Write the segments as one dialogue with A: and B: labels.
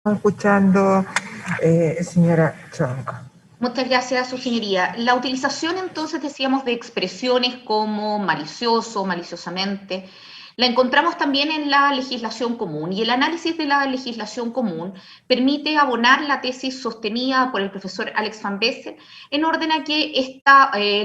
A: Escuchando, señora Chong.
B: Muchas gracias, su señoría. La utilización, entonces, decíamos, de expresiones como malicioso, maliciosamente, la encontramos también en la legislación común, y el análisis de la legislación común permite abonar la tesis sostenida por el profesor Alex Van Bessel en orden a que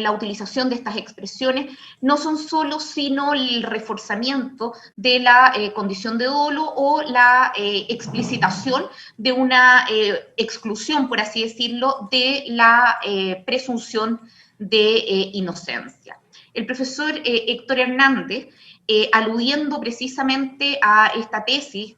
B: la utilización de estas expresiones no son solo sino el reforzamiento de la condición de dolo o la explicitación de una exclusión, por así decirlo, de la presunción de inocencia. El profesor Héctor Hernández, aludiendo precisamente a esta tesis,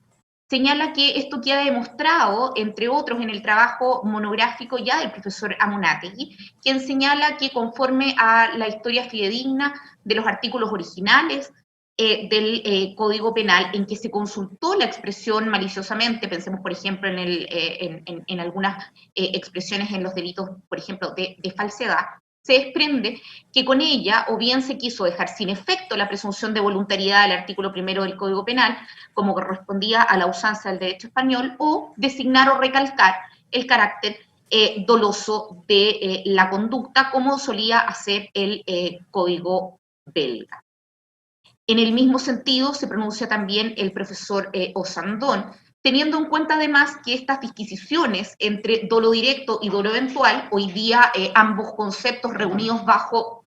B: señala que esto queda demostrado, entre otros, en el trabajo monográfico ya del profesor Amunátegui, quien señala que conforme a la historia fidedigna de los artículos originales del Código Penal, en que se consultó la expresión maliciosamente, pensemos por ejemplo en algunas expresiones en los delitos, por ejemplo, de falsedad, se desprende que con ella o bien se quiso dejar sin efecto la presunción de voluntariedad del artículo 1 del Código Penal, como correspondía a la usanza del derecho español, o designar o recalcar el carácter doloso de la conducta, como solía hacer el Código belga. En el mismo sentido se pronuncia también el profesor Osandón, teniendo en cuenta además que estas disquisiciones entre dolo directo y dolo eventual, hoy día ambos conceptos reunidos bajo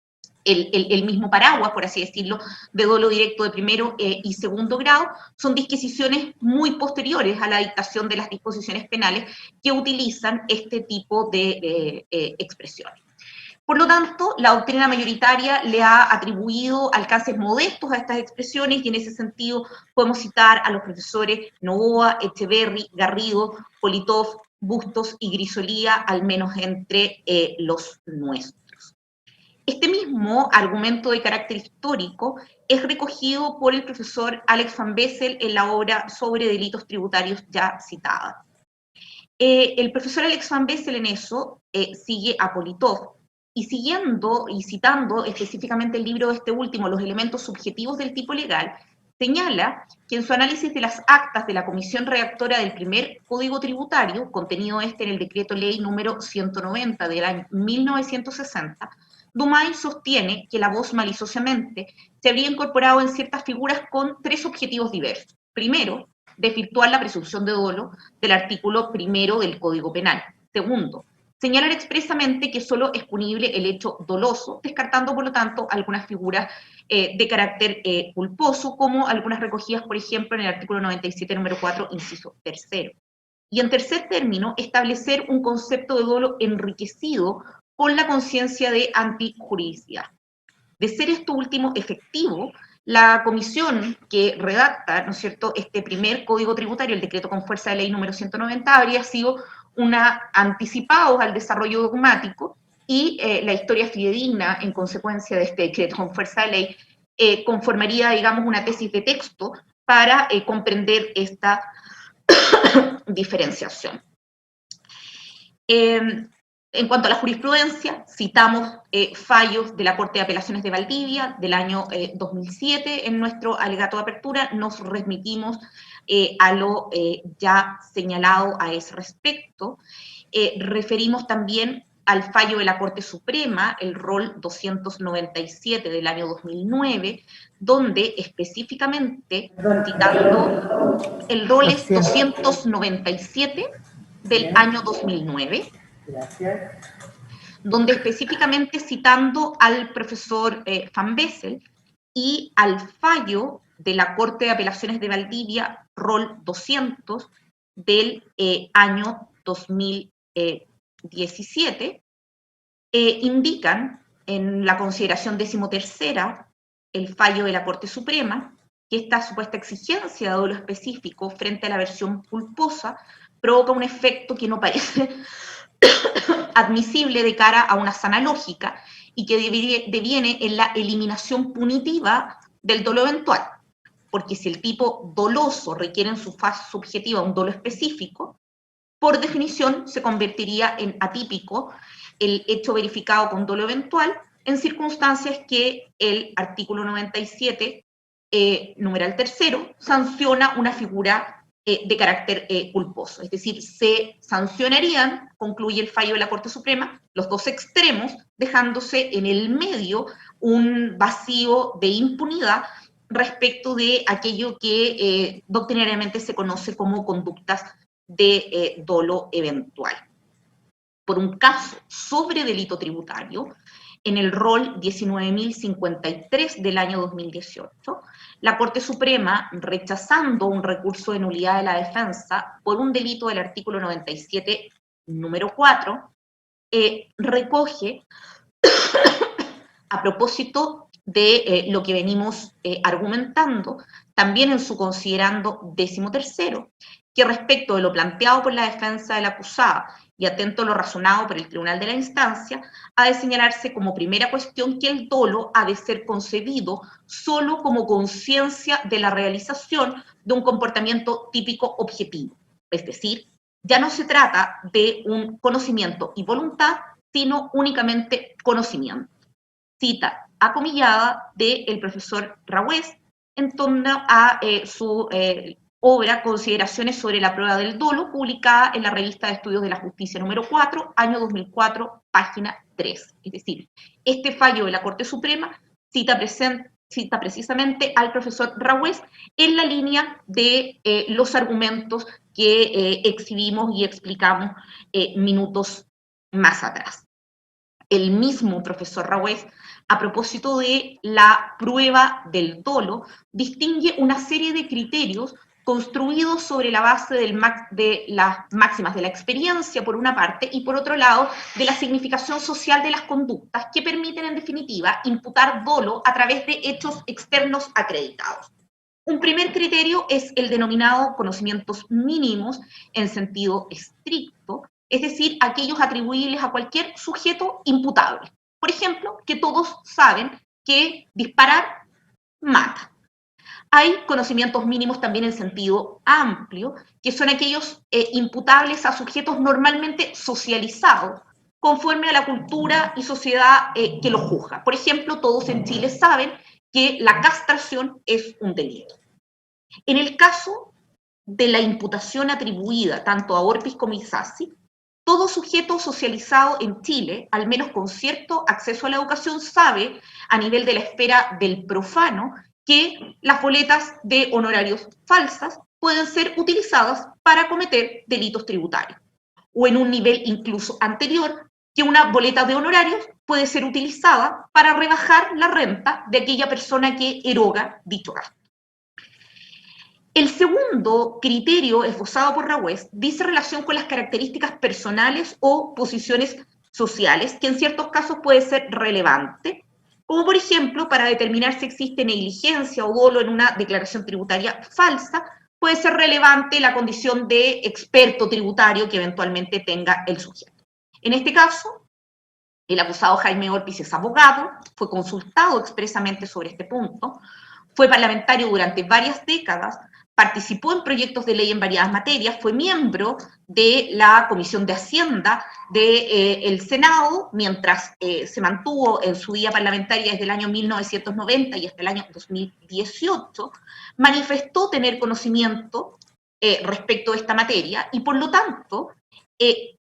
B: el mismo paraguas, por así decirlo, de dolo directo de primero y segundo grado, son disquisiciones muy posteriores a la dictación de las disposiciones penales que utilizan este tipo de expresiones. Por lo tanto, la doctrina mayoritaria le ha atribuido alcances modestos a estas expresiones y en ese sentido podemos citar a los profesores Novoa, Echeverry, Garrido, Politov, Bustos y Grisolía, al menos entre los nuestros. Este mismo argumento de carácter histórico es recogido por el profesor Alex Van Bessel en la obra sobre delitos tributarios ya citada. El profesor Alex Van Bessel en eso sigue a Politov, y siguiendo y citando específicamente el libro de este último, Los elementos subjetivos del tipo legal, señala que en su análisis de las actas de la comisión redactora del primer Código Tributario, contenido en el decreto ley número 190 del año 1960, Dumay sostiene que la voz maliciosamente se habría incorporado en ciertas figuras con tres objetivos diversos. Primero, desvirtuar la presunción de dolo del artículo 1 del Código Penal. Segundo, señalar expresamente que solo es punible el hecho doloso, descartando, por lo tanto, algunas figuras de carácter culposo, como algunas recogidas, por ejemplo, en el artículo 97, número 4, inciso tercero. Y en tercer término, establecer un concepto de dolo enriquecido con la conciencia de antijuridicidad. De ser esto último efectivo, la comisión que redacta, ¿no es cierto?, este primer código tributario, el decreto con fuerza de ley número 190, habría sido anticipados al desarrollo dogmático, y la historia fidedigna, en consecuencia de este decreto con fuerza de ley, conformaría, digamos, una tesis de texto para comprender esta diferenciación. En cuanto a la jurisprudencia, citamos fallos de la Corte de Apelaciones de Valdivia del año 2007 en nuestro alegato de apertura. Nos remitimos a lo ya señalado a ese respecto. Referimos también al fallo de la Corte Suprema, el rol 297 del año 2009, donde específicamente, citando el rol 297 del año 2009, donde específicamente citando al profesor Van Bessel y al fallo de la Corte de Apelaciones de Valdivia, rol 200 del año 2017, indican en la consideración 13ª el fallo de la Corte Suprema que esta supuesta exigencia de dolo específico frente a la versión culposa provoca un efecto que no parece admisible de cara a una sana lógica y que deviene en la eliminación punitiva del dolo eventual, porque si el tipo doloso requiere en su fase subjetiva un dolo específico, por definición se convertiría en atípico el hecho verificado con dolo eventual en circunstancias que el artículo 97, numeral tercero, sanciona una figura de carácter culposo. Es decir, se sancionarían, concluye el fallo de la Corte Suprema, los dos extremos, dejándose en el medio un vacío de impunidad respecto de aquello que doctrinariamente se conoce como conductas de dolo eventual. Por un caso sobre delito tributario, en el rol 19.053 del año 2018, la Corte Suprema, rechazando un recurso de nulidad de la defensa por un delito del artículo 97, número 4, recoge, a propósito de lo que venimos argumentando, también en su considerando 13º, que respecto de lo planteado por la defensa de la acusada y atento a lo razonado por el Tribunal de la Instancia, ha de señalarse como primera cuestión que el dolo ha de ser concebido solo como conciencia de la realización de un comportamiento típico objetivo. Es decir, ya no se trata de un conocimiento y voluntad, sino únicamente conocimiento. Cita acomillada del profesor Rawes en torno a su obra Consideraciones sobre la prueba del dolo, publicada en la Revista de Estudios de la Justicia número 4, año 2004, página 3. Es decir, este fallo de la Corte Suprema cita precisamente al profesor Rawes en la línea de los argumentos que exhibimos y explicamos minutos más atrás. El mismo profesor Rawes, a propósito de la prueba del dolo, distingue una serie de criterios construidos sobre la base de las máximas de la experiencia, por una parte, y por otro lado, de la significación social de las conductas que permiten, en definitiva, imputar dolo a través de hechos externos acreditados. Un primer criterio es el denominado conocimientos mínimos en sentido estricto, es decir, aquellos atribuibles a cualquier sujeto imputable. Por ejemplo, que todos saben que disparar mata. Hay conocimientos mínimos también en sentido amplio, que son aquellos imputables a sujetos normalmente socializados, conforme a la cultura y sociedad que los juzga. Por ejemplo, todos en Chile saben que la castración es un delito. En el caso de la imputación atribuida tanto a Orpiz como a Isasi, todo sujeto socializado en Chile, al menos con cierto acceso a la educación, sabe, a nivel de la esfera del profano, que las boletas de honorarios falsas pueden ser utilizadas para cometer delitos tributarios. O en un nivel incluso anterior, que una boleta de honorarios puede ser utilizada para rebajar la renta de aquella persona que eroga dicho gasto. El segundo criterio esbozado por Rawes dice relación con las características personales o posiciones sociales, que en ciertos casos puede ser relevante, como por ejemplo para determinar si existe negligencia o dolo en una declaración tributaria falsa, puede ser relevante la condición de experto tributario que eventualmente tenga el sujeto. En este caso, el acusado Jaime Orpiz es abogado, fue consultado expresamente sobre este punto, fue parlamentario durante varias décadas, participó en proyectos de ley en variadas materias, fue miembro de la Comisión de Hacienda del Senado, mientras se mantuvo en su vida parlamentaria desde el año 1990 y hasta el año 2018, manifestó tener conocimiento respecto a esta materia y por lo tanto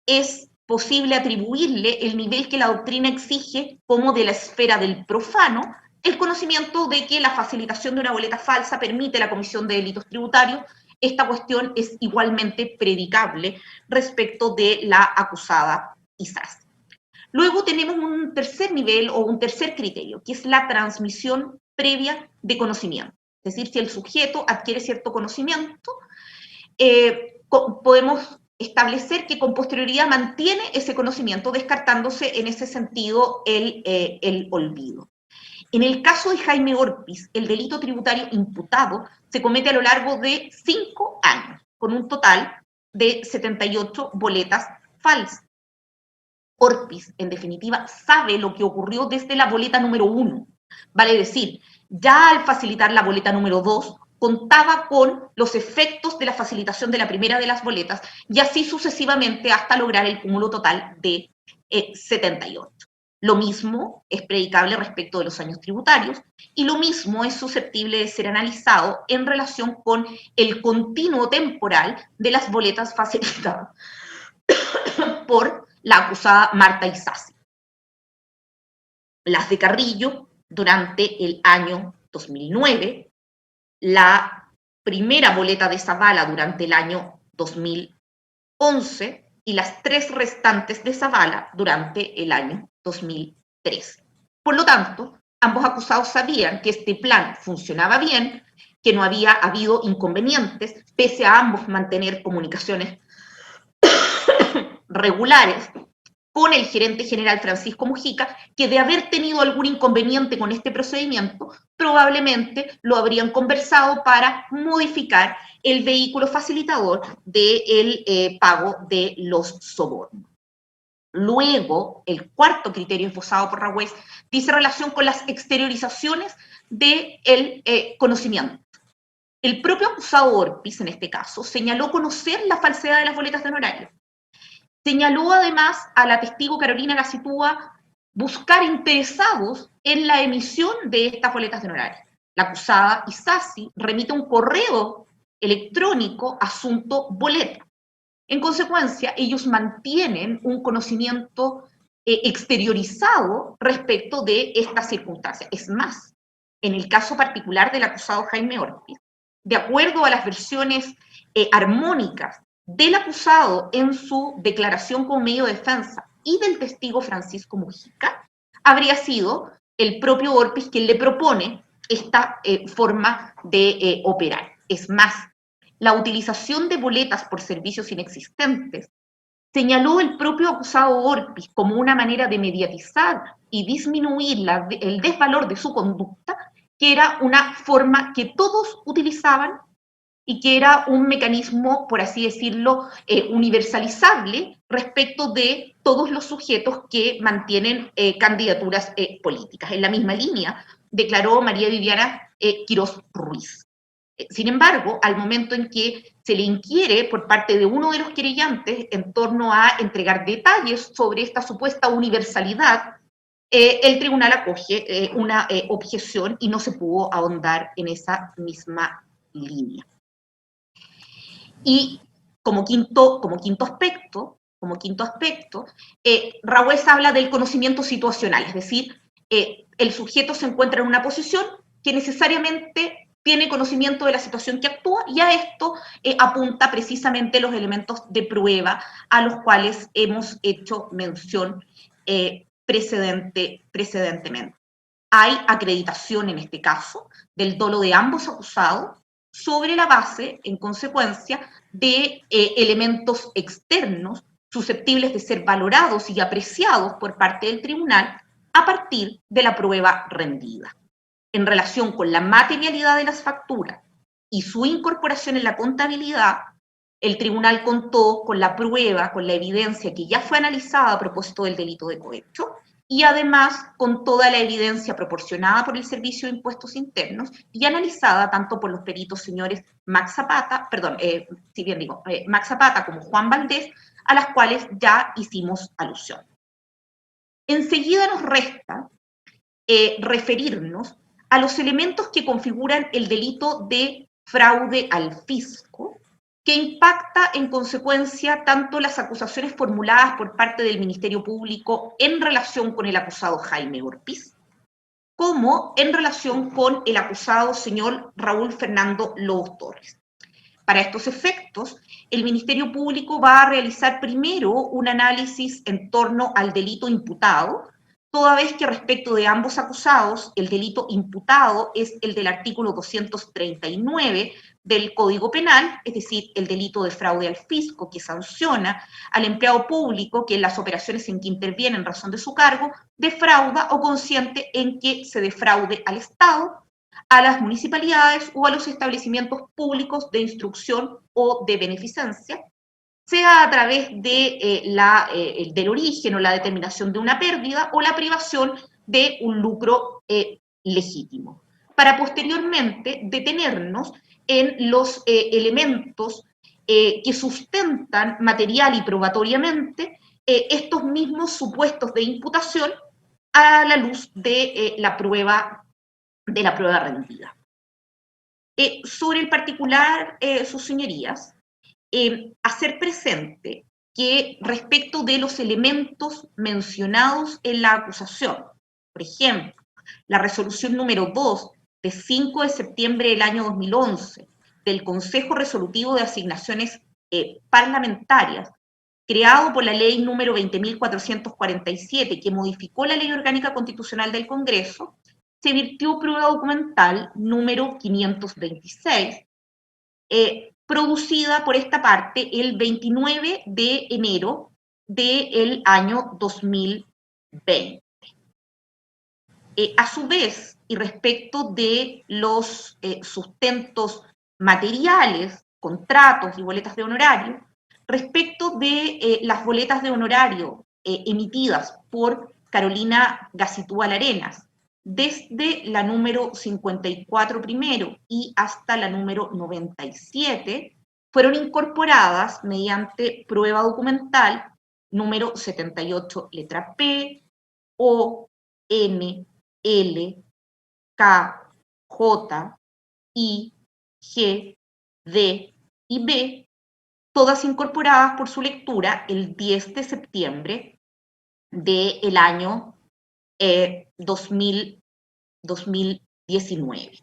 B: es posible atribuirle el nivel que la doctrina exige como de la esfera del profano, el conocimiento de que la facilitación de una boleta falsa permite la comisión de delitos tributarios. Esta cuestión es igualmente predicable respecto de la acusada Isasi. Luego tenemos un tercer nivel o un tercer criterio, que es la transmisión previa de conocimiento. Es decir, si el sujeto adquiere cierto conocimiento, podemos establecer que con posterioridad mantiene ese conocimiento, descartándose en ese sentido el olvido. En el caso de Jaime Orpiz, el delito tributario imputado se comete a lo largo de 5 años, con un total de 78 boletas falsas. Orpiz, en definitiva, sabe lo que ocurrió desde la boleta número 1. Vale decir, ya al facilitar la boleta número 2, contaba con los efectos de la facilitación de la primera de las boletas y así sucesivamente hasta lograr el cúmulo total de 78. Lo mismo es predicable respecto de los años tributarios y lo mismo es susceptible de ser analizado en relación con el continuo temporal de las boletas facilitadas por la acusada Marta Isasi. Las de Carrillo durante el año 2009, la primera boleta de Zavala durante el año 2011 y las 3 restantes de Zavala durante el año 2013. Por lo tanto, ambos acusados sabían que este plan funcionaba bien, que no había habido inconvenientes, pese a ambos mantener comunicaciones regulares con el gerente general Francisco Mujica, que de haber tenido algún inconveniente con este procedimiento, probablemente lo habrían conversado para modificar el vehículo facilitador del pago de los sobornos. Luego, el cuarto criterio esbozado por Rawes dice relación con las exteriorizaciones del conocimiento. El propio acusado Orpiz, en este caso, señaló conocer la falsedad de las boletas de honorario. Señaló además a la testigo Carolina Gacitúa buscar interesados en la emisión de estas boletas de honorario. La acusada Isasi remite un correo electrónico asunto boleta. En consecuencia, ellos mantienen un conocimiento exteriorizado respecto de estas circunstancias. Es más, en el caso particular del acusado Jaime Orpiz, de acuerdo a las versiones armónicas del acusado en su declaración como medio de defensa y del testigo Francisco Mujica, habría sido el propio Orpiz quien le propone esta forma de operar. Es más, la utilización de boletas por servicios inexistentes señaló el propio acusado Orpiz como una manera de mediatizar y disminuir el desvalor de su conducta, que era una forma que todos utilizaban y que era un mecanismo, por así decirlo, universalizable respecto de todos los sujetos que mantienen candidaturas políticas. En la misma línea declaró María Viviana Quirós Ruiz. Sin embargo, al momento en que se le inquiere por parte de uno de los querellantes en torno a entregar detalles sobre esta supuesta universalidad, el tribunal acoge una objeción y no se pudo ahondar en esa misma línea. Y como quinto aspecto, Rawes habla del conocimiento situacional, es decir, el sujeto se encuentra en una posición que necesariamente tiene conocimiento de la situación que actúa y a esto apunta precisamente los elementos de prueba a los cuales hemos hecho mención precedentemente. Hay acreditación en este caso del dolo de ambos acusados sobre la base, en consecuencia, de elementos externos susceptibles de ser valorados y apreciados por parte del tribunal a partir de la prueba rendida. En relación con la materialidad de las facturas y su incorporación en la contabilidad, el tribunal contó con la prueba, con la evidencia que ya fue analizada a propósito del delito de cohecho, y además con toda la evidencia proporcionada por el Servicio de Impuestos Internos y analizada tanto por los peritos señores Max Zapata como Juan Valdés, a las cuales ya hicimos alusión. Enseguida nos resta referirnos a los elementos que configuran el delito de fraude al fisco, que impacta en consecuencia tanto las acusaciones formuladas por parte del Ministerio Público en relación con el acusado Jaime Orpiz, como en relación con el acusado señor Raúl Fernando Lobos Torres. Para estos efectos, el Ministerio Público va a realizar primero un análisis en torno al delito imputado, toda vez que respecto de ambos acusados, el delito imputado es el del artículo 239 del Código Penal, es decir, el delito de fraude al fisco, que sanciona al empleado público que en las operaciones en que interviene en razón de su cargo, defrauda o consiente en que se defraude al Estado, a las municipalidades o a los establecimientos públicos de instrucción o de beneficencia, sea a través de, del origen o la determinación de una pérdida o la privación de un lucro legítimo, para posteriormente detenernos en los elementos que sustentan material y probatoriamente estos mismos supuestos de imputación a la luz de la prueba rendida. Sobre el particular, sus señorías, hacer presente que respecto de los elementos mencionados en la acusación, por ejemplo, la resolución número 2 de 5 de septiembre del año 2011 del Consejo Resolutivo de Asignaciones Parlamentarias, creado por la ley número 20.447, que modificó la Ley Orgánica Constitucional del Congreso, se virtió prueba documental número 526, producida por esta parte el 29 de enero del año 2020. A su vez, y respecto de los sustentos materiales, contratos y boletas de honorario, respecto de las boletas de honorario emitidas por Carolina Gacitúbal Arenas, desde la número 54 primero y hasta la número 97, fueron incorporadas mediante prueba documental número 78, letra P, O, N, L, K, J, I, G, D y B, todas incorporadas por su lectura el 10 de septiembre del año 2019.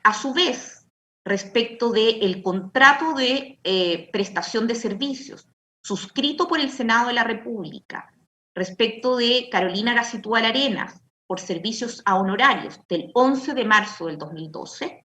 B: A su vez, respecto del contrato de prestación de servicios suscrito por el Senado de la República, respecto de Carolina Gacitúbal Arenas por servicios a honorarios del 11 de marzo del 2012,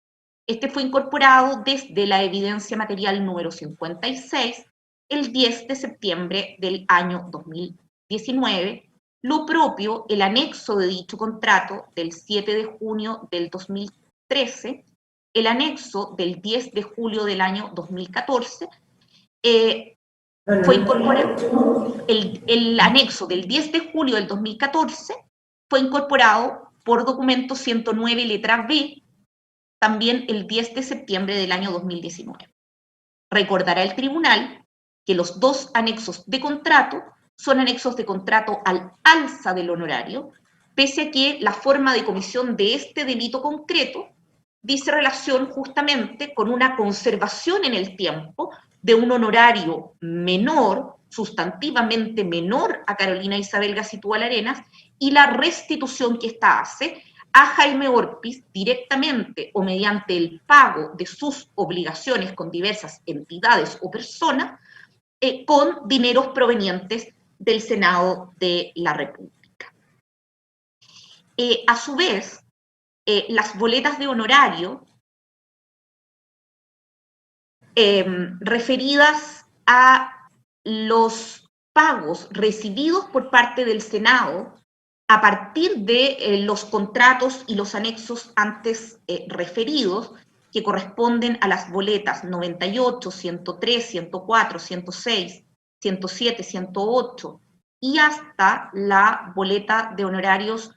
B: este fue incorporado desde la evidencia material número 56 el 10 de septiembre del año 2019, lo propio el anexo de dicho contrato del 7 de junio del 2013, el anexo del 10 de julio del año 2014, fue incorporado, el anexo del 10 de julio del 2014 fue incorporado por documento 109 letra B, también el 10 de septiembre del año 2019. Recordará el tribunal que los dos anexos de contrato son anexos de contrato al alza del honorario, pese a que la forma de comisión de este delito concreto dice relación justamente con una conservación en el tiempo de un honorario menor, sustantivamente menor a Carolina Isabel Gacitúbal Arenas, y la restitución que ésta hace a Jaime Orpiz directamente o mediante el pago de sus obligaciones con diversas entidades o personas con dineros provenientes del Senado de la República. A su vez, las boletas de honorario referidas a los pagos recibidos por parte del Senado a partir de los contratos y los anexos antes referidos, que corresponden a las boletas 98, 103, 104, 106, 107, 108 y hasta la boleta de honorarios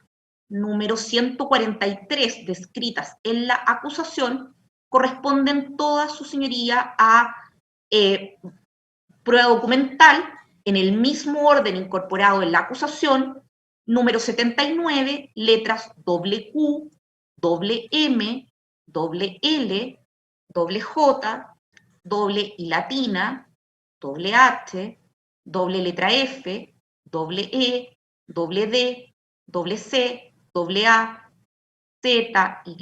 B: número 143 descritas en la acusación, corresponden todas, su señoría, a prueba documental en el mismo orden incorporado en la acusación, número 79, letras Q, M, L, J, I latina, H, letra F, E, D, C, A, Z, Y,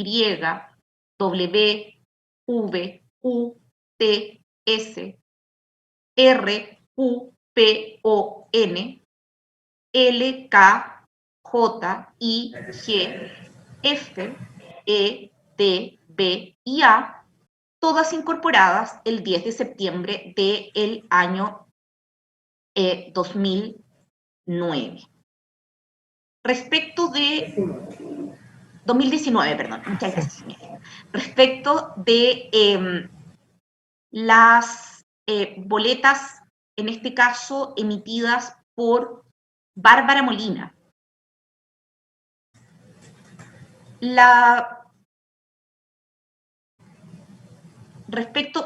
B: W, V, U, T, S, R, U, P, O, N, L, K, J, I, G, F, E, D, B y A, todas incorporadas el 10 de septiembre del año 2009. Respecto de 2019, perdón, muchas gracias. Respecto de las boletas, en este caso, emitidas por Bárbara Molina.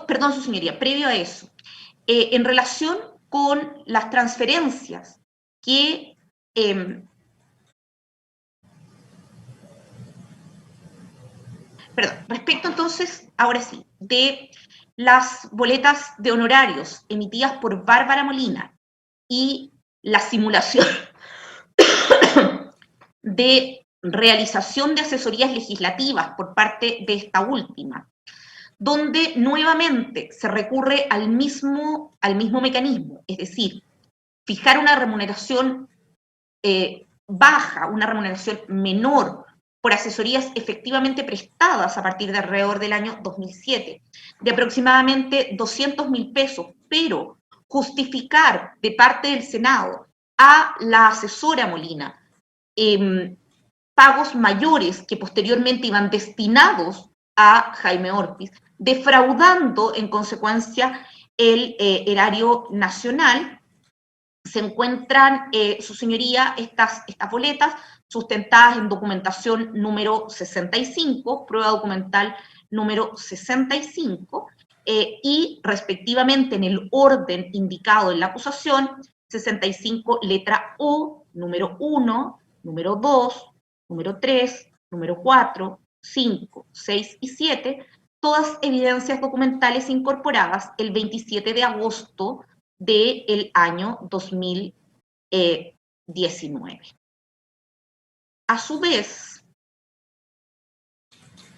B: Perdón, su señoría, previo a eso, en relación con las transferencias que respecto entonces, ahora sí, de las boletas de honorarios emitidas por Bárbara Molina y la simulación de realización de asesorías legislativas por parte de esta última, donde nuevamente se recurre al mismo mecanismo, es decir, fijar una remuneración baja, una remuneración menor por asesorías efectivamente prestadas a partir de alrededor del año 2007, de aproximadamente 200.000 pesos, pero justificar de parte del Senado a la asesora Molina pagos mayores que posteriormente iban destinados a Jaime Orpiz, defraudando en consecuencia el erario nacional. Se encuentran, su señoría, estas boletas sustentadas en documentación número 65, prueba documental número 65, y respectivamente en el orden indicado en la acusación, 65 letra O, número 1, número 2, número 3, número 4, 5, 6 y 7, todas evidencias documentales incorporadas el 27 de agosto del año 2019. A su vez,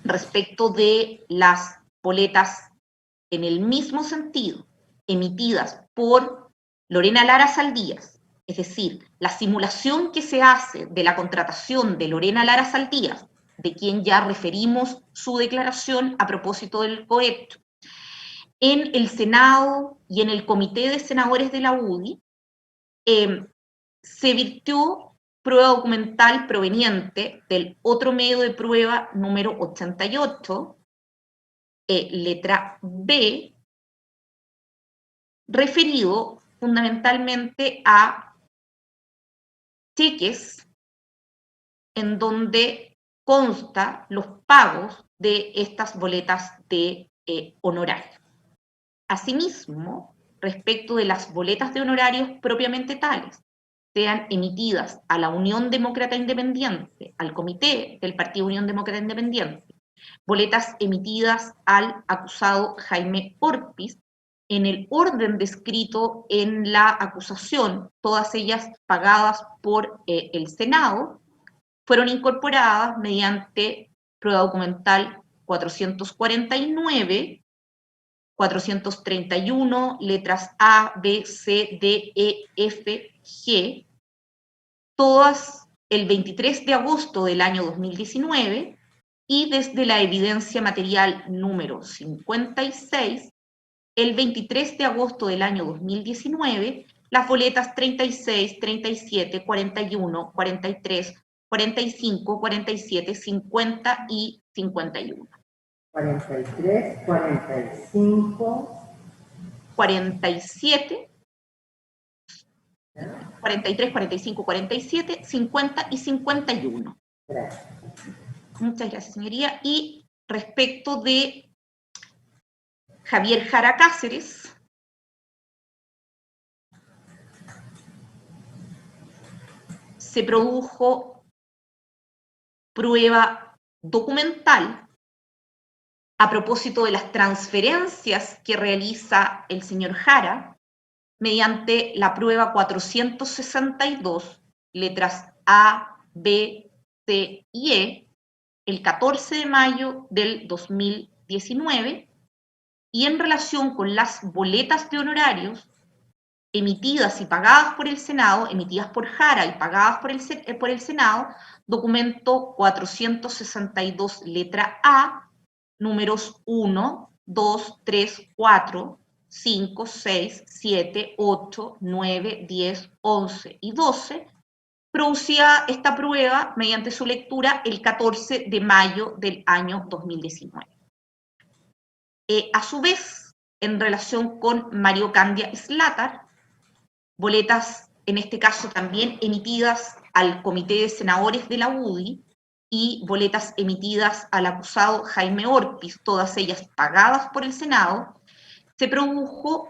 B: respecto de las boletas en el mismo sentido, emitidas por Lorena Lara Saldías, es decir, la simulación que se hace de la contratación de Lorena Lara Saldías, de quien ya referimos su declaración a propósito del cohecho, en el Senado y en el Comité de Senadores de la UDI, se virtió prueba documental proveniente del otro medio de prueba número 88, letra B, referido fundamentalmente a cheques en donde consta los pagos de estas boletas de honorario. Asimismo, respecto de las boletas de honorarios propiamente tales, sean emitidas a la Unión Demócrata Independiente, al Comité del Partido Unión Demócrata Independiente, boletas emitidas al acusado Jaime Orpiz, en el orden descrito en la acusación, todas ellas pagadas por el Senado, fueron incorporadas mediante prueba documental 449, 431, letras A, B, C, D, E, F, G, todas el 23 de agosto del año 2019, y desde la evidencia material número 56, el 23 de agosto del año 2019, las boletas 36, 37, 41, 43, 45, 47, 50 y 51.
A: 43, 45,
B: 47, 43, 45, 47, 50 y 51.
A: gracias.
B: Muchas gracias, señoría. Y respecto de Javier Jara Cáceres, se produjo prueba documental a propósito de las transferencias que realiza el señor Jara mediante la prueba 462, letras A, B, C y E, el 14 de mayo del 2019, y en relación con las boletas de honorarios emitidas y pagadas por el Senado, emitidas por Jara y pagadas por el Senado, documento 462, letra A, números 1, 2, 3, 4, 5, 6, 7, 8, 9, 10, 11 y 12, producía esta prueba mediante su lectura el 14 de mayo del año 2019. A su vez, en relación con Mario Candia Slatar, boletas, en este caso también emitidas al Comité de Senadores de la UDI, y boletas emitidas al acusado Jaime Orpiz, todas ellas pagadas por el Senado, se produjo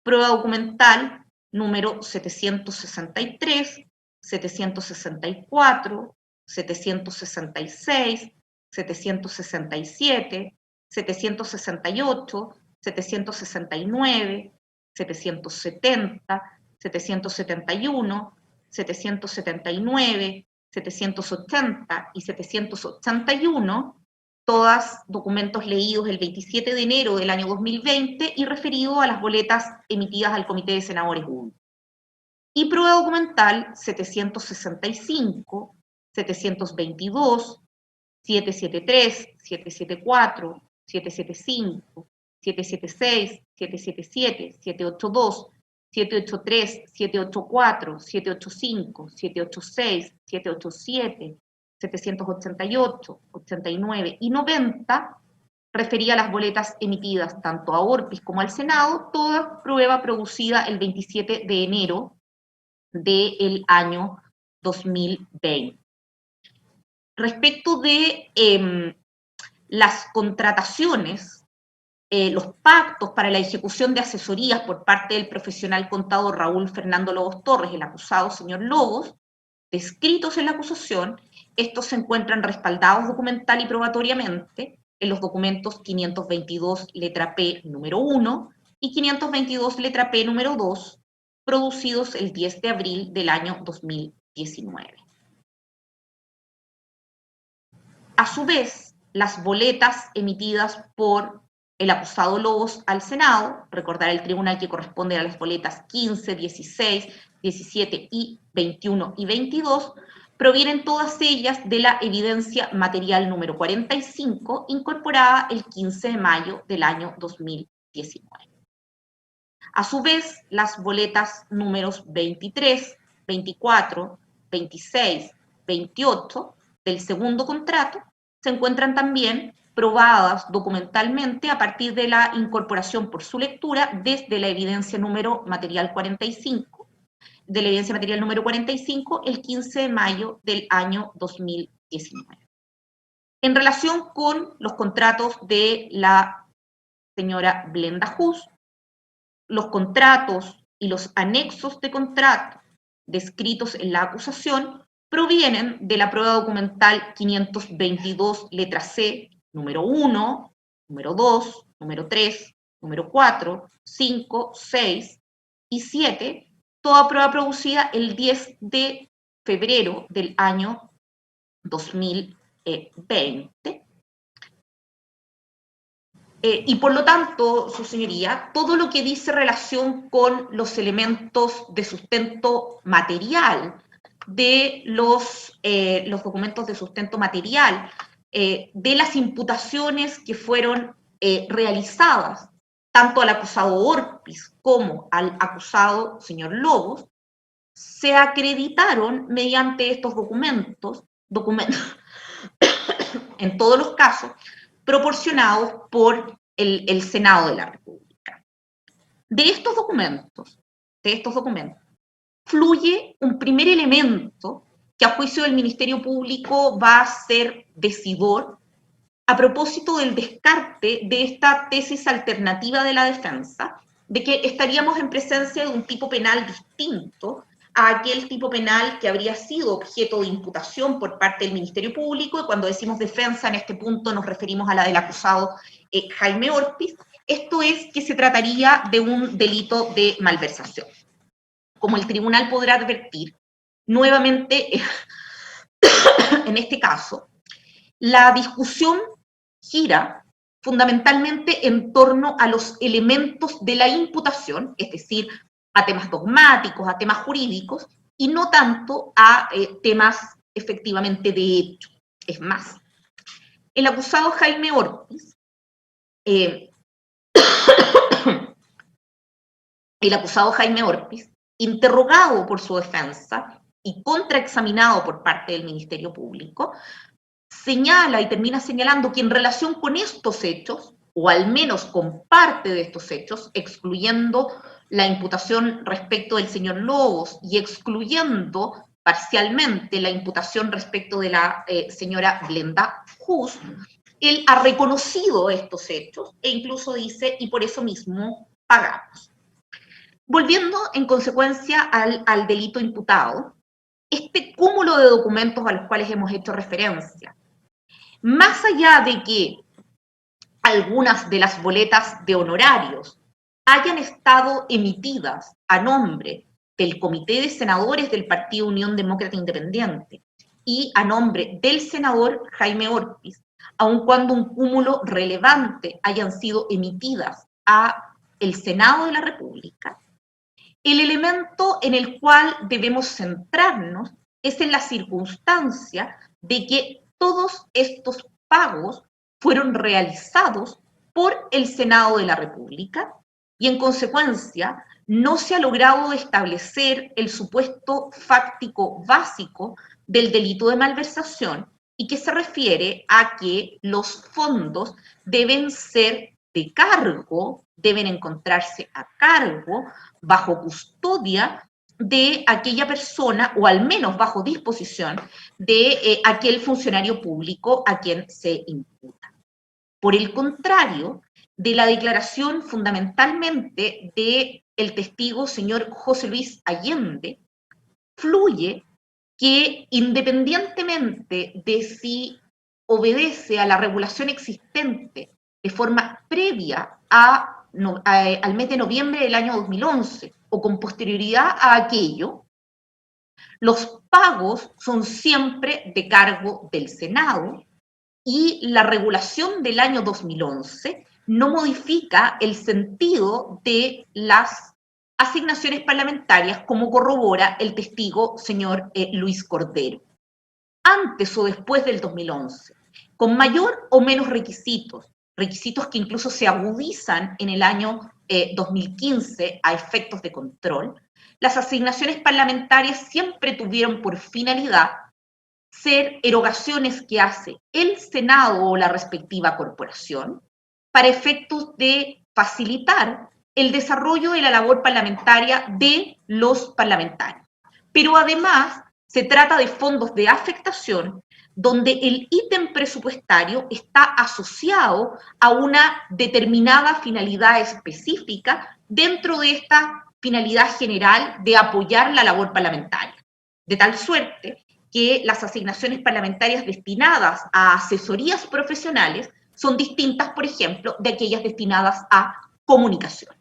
B: prueba documental número 763, 764, 766, 767, 768, 769, 770, 771, 779, 780 y 781, todas documentos leídos el 27 de enero del año 2020 y referidos a las boletas emitidas al Comité de Senadores 1. Y prueba documental 765, 722, 773, 774, 775, 776, 777, 782, 783, 784, 785, 786, 787, 788, 89 y 90 refería a las boletas emitidas tanto a Orpis como al Senado, toda prueba producida el 27 de enero del año 2020. Respecto de las contrataciones, los pactos para la ejecución de asesorías por parte del profesional contador Raúl Fernando Lobos Torres, el acusado señor Lobos, descritos en la acusación, estos se encuentran respaldados documental y probatoriamente en los documentos 522 letra P número 1 y 522 letra P número 2, producidos el 10 de abril del año 2019. A su vez, las boletas emitidas por el acusado Lobos al Senado, recordar el tribunal que corresponde a las boletas 15, 16, 17 y 21 y 22, provienen todas ellas de la evidencia material número 45, incorporada el 15 de mayo del año 2019. A su vez, las boletas números 23, 24, 26, 28 del segundo contrato se encuentran también probadas documentalmente a partir de la incorporación por su lectura desde la evidencia número material 45, de la evidencia material número 45, el 15 de mayo del año 2019. En relación con los contratos de la señora Blenda Hus, los contratos y los anexos de contrato descritos en la acusación provienen de la prueba documental 522 letra C, número 1, número 2, número 3, número 4, 5, 6 y 7, toda prueba producida el 10 de febrero del año 2020. Y por lo tanto, su señoría, todo lo que dice relación con los elementos de sustento material de los documentos de sustento material, de las imputaciones que fueron realizadas tanto al acusado Orpis como al acusado señor Lobos, se acreditaron mediante estos documentos en todos los casos, proporcionados por el Senado de la República. De estos documentos, fluye un primer elemento que a juicio del Ministerio Público va a ser decidor a propósito del descarte de esta tesis alternativa de la defensa, de que estaríamos en presencia de un tipo penal distinto a aquel tipo penal que habría sido objeto de imputación por parte del Ministerio Público, y cuando decimos defensa en este punto nos referimos a la del acusado Jaime Orpis, esto es que se trataría de un delito de malversación. Como el tribunal podrá advertir, nuevamente, en este caso, la discusión gira fundamentalmente en torno a los elementos de la imputación, es decir, a temas dogmáticos, a temas jurídicos, y no tanto a temas efectivamente de hecho. Es más, el acusado Jaime Orpis, interrogado por su defensa y contraexaminado por parte del Ministerio Público, señala y termina señalando que en relación con estos hechos, o al menos con parte de estos hechos, excluyendo la imputación respecto del señor Lobos y excluyendo parcialmente la imputación respecto de la señora Blenda Hus, él ha reconocido estos hechos e incluso dice, y por eso mismo pagamos. Volviendo en consecuencia al delito imputado, este cúmulo de documentos a los cuales hemos hecho referencia, más allá de que algunas de las boletas de honorarios hayan estado emitidas a nombre del Comité de Senadores del Partido Unión Demócrata Independiente y a nombre del senador Jaime Orpiz, aun cuando un cúmulo relevante hayan sido emitidas a el Senado de la República, el elemento en el cual debemos centrarnos es en la circunstancia de que todos estos pagos fueron realizados por el Senado de la República y, en consecuencia, no se ha logrado establecer el supuesto fáctico básico del delito de malversación y que se refiere a que los fondos deben ser de cargo, deben encontrarse a cargo, bajo custodia de aquella persona, o al menos bajo disposición de aquel funcionario público a quien se imputa. Por el contrario, de la declaración fundamentalmente del testigo señor José Luis Allende, fluye que independientemente de si obedece a la regulación existente de forma previa al mes de noviembre del año 2011 o con posterioridad a aquello, los pagos son siempre de cargo del Senado y la regulación del año 2011 no modifica el sentido de las asignaciones parlamentarias, como corrobora el testigo señor Luis Cordero. Antes o después del 2011, con mayor o menos requisitos que incluso se agudizan en el año 2015 a efectos de control, las asignaciones parlamentarias siempre tuvieron por finalidad ser erogaciones que hace el Senado o la respectiva corporación para efectos de facilitar el desarrollo de la labor parlamentaria de los parlamentarios. Pero además se trata de fondos de afectación donde el ítem presupuestario está asociado a una determinada finalidad específica dentro de esta finalidad general de apoyar la labor parlamentaria. De tal suerte que las asignaciones parlamentarias destinadas a asesorías profesionales son distintas, por ejemplo, de aquellas destinadas a comunicación.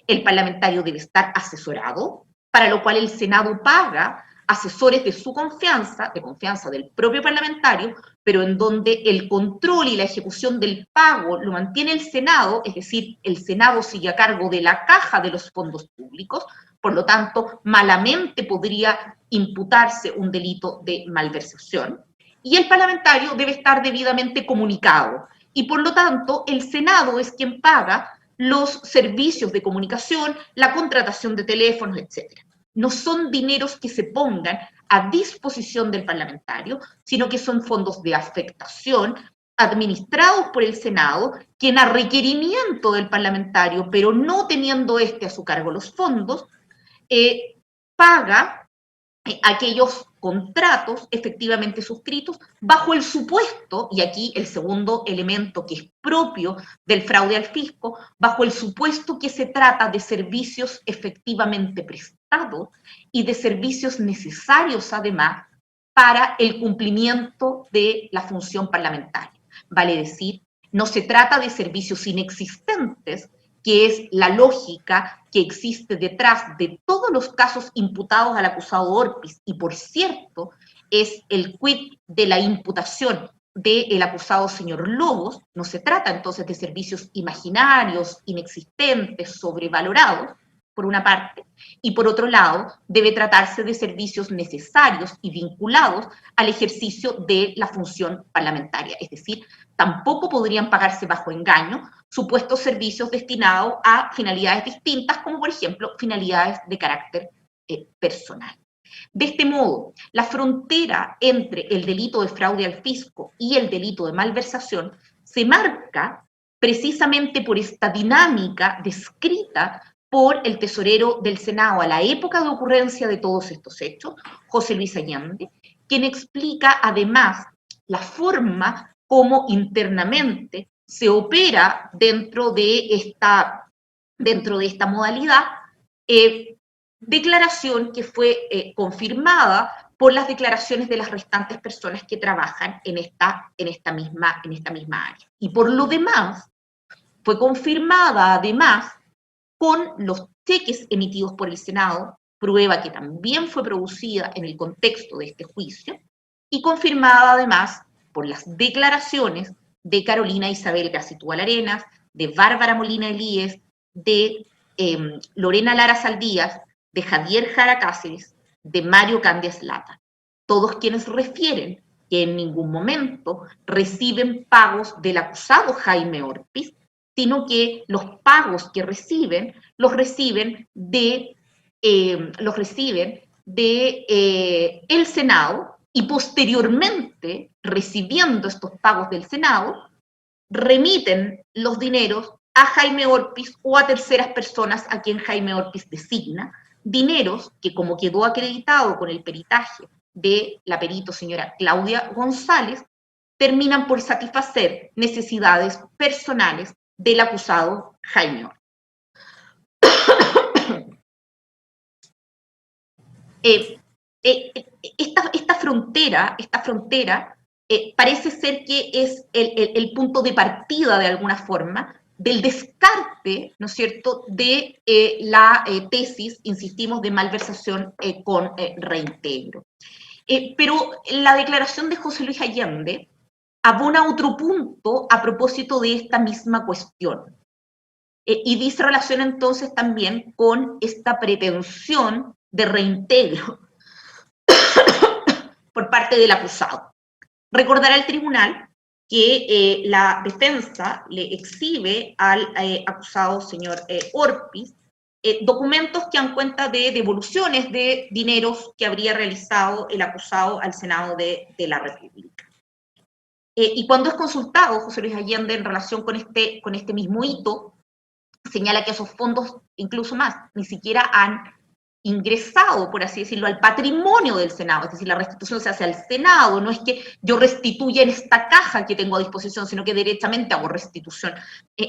B: El parlamentario debe estar asesorado, para lo cual el Senado paga asesores de su confianza, de confianza del propio parlamentario, pero en donde el control y la ejecución del pago lo mantiene el Senado, es decir, el Senado sigue a cargo de la caja de los fondos públicos, por lo tanto, malamente podría imputarse un delito de malversación, y el parlamentario debe estar debidamente comunicado, y por lo tanto, el Senado es quien paga los servicios de comunicación, la contratación de teléfonos, etc. No son dineros que se pongan a disposición del parlamentario, sino que son fondos de afectación administrados por el Senado, quien a requerimiento del parlamentario, pero no teniendo a su cargo los fondos, paga aquellos contratos efectivamente suscritos bajo el supuesto, y aquí el segundo elemento que es propio del fraude al fisco, bajo el supuesto que se trata de servicios efectivamente prestados y de servicios necesarios además para el cumplimiento de la función parlamentaria. Vale decir, no se trata de servicios inexistentes, que es la lógica que existe detrás de todos los casos imputados al acusado Orpiz, y por cierto, es el quid de la imputación del acusado señor Lobos. No se trata entonces de servicios imaginarios, inexistentes, sobrevalorados, por una parte, y por otro lado, debe tratarse de servicios necesarios y vinculados al ejercicio de la función parlamentaria, es decir, tampoco podrían pagarse bajo engaño supuestos servicios destinados a finalidades distintas, como por ejemplo finalidades de carácter personal. De este modo, la frontera entre el delito de fraude al fisco y el delito de malversación se marca precisamente por esta dinámica descrita por el tesorero del Senado a la época de ocurrencia de todos estos hechos, José Luis Allende, quien explica además la forma como internamente se opera dentro de esta modalidad, declaración que fue confirmada por las declaraciones de las restantes personas que trabajan en esta misma área. Y por lo demás, fue confirmada además con los cheques emitidos por el Senado, prueba que también fue producida en el contexto de este juicio, y confirmada además por las declaraciones de Carolina Isabel Gacitúa Arenas, de Bárbara Molina Elíes, de Lorena Lara Saldías, de Javier Jara Cáceres, de Mario Candias Lata, todos quienes refieren que en ningún momento reciben pagos del acusado Jaime Orpiz, sino que los pagos que reciben los reciben de el Senado, y posteriormente, recibiendo estos pagos del Senado, remiten los dineros a Jaime Orpiz o a terceras personas a quien Jaime Orpiz designa, dineros que, como quedó acreditado con el peritaje de la perito señora Claudia González, terminan por satisfacer necesidades personales del acusado Jaime Orpiz. Esta frontera parece ser que es el punto de partida, de alguna forma, del descarte, ¿no es cierto?, de la tesis, insistimos, de malversación con reintegro. Pero la declaración de José Luis Allende abona otro punto a propósito de esta misma cuestión. Y dice relación entonces también con esta pretensión de reintegro por parte del acusado. Recordará el tribunal que la defensa le exhibe al acusado señor Orpiz documentos que dan cuenta de devoluciones de dineros que habría realizado el acusado al Senado de la República. Y cuando es consultado José Luis Allende en relación con este mismo hito, señala que esos fondos, incluso más, ni siquiera han ingresado, por así decirlo, al patrimonio del Senado, es decir, la restitución se hace al Senado, no es que yo restituya en esta caja que tengo a disposición, sino que directamente hago restitución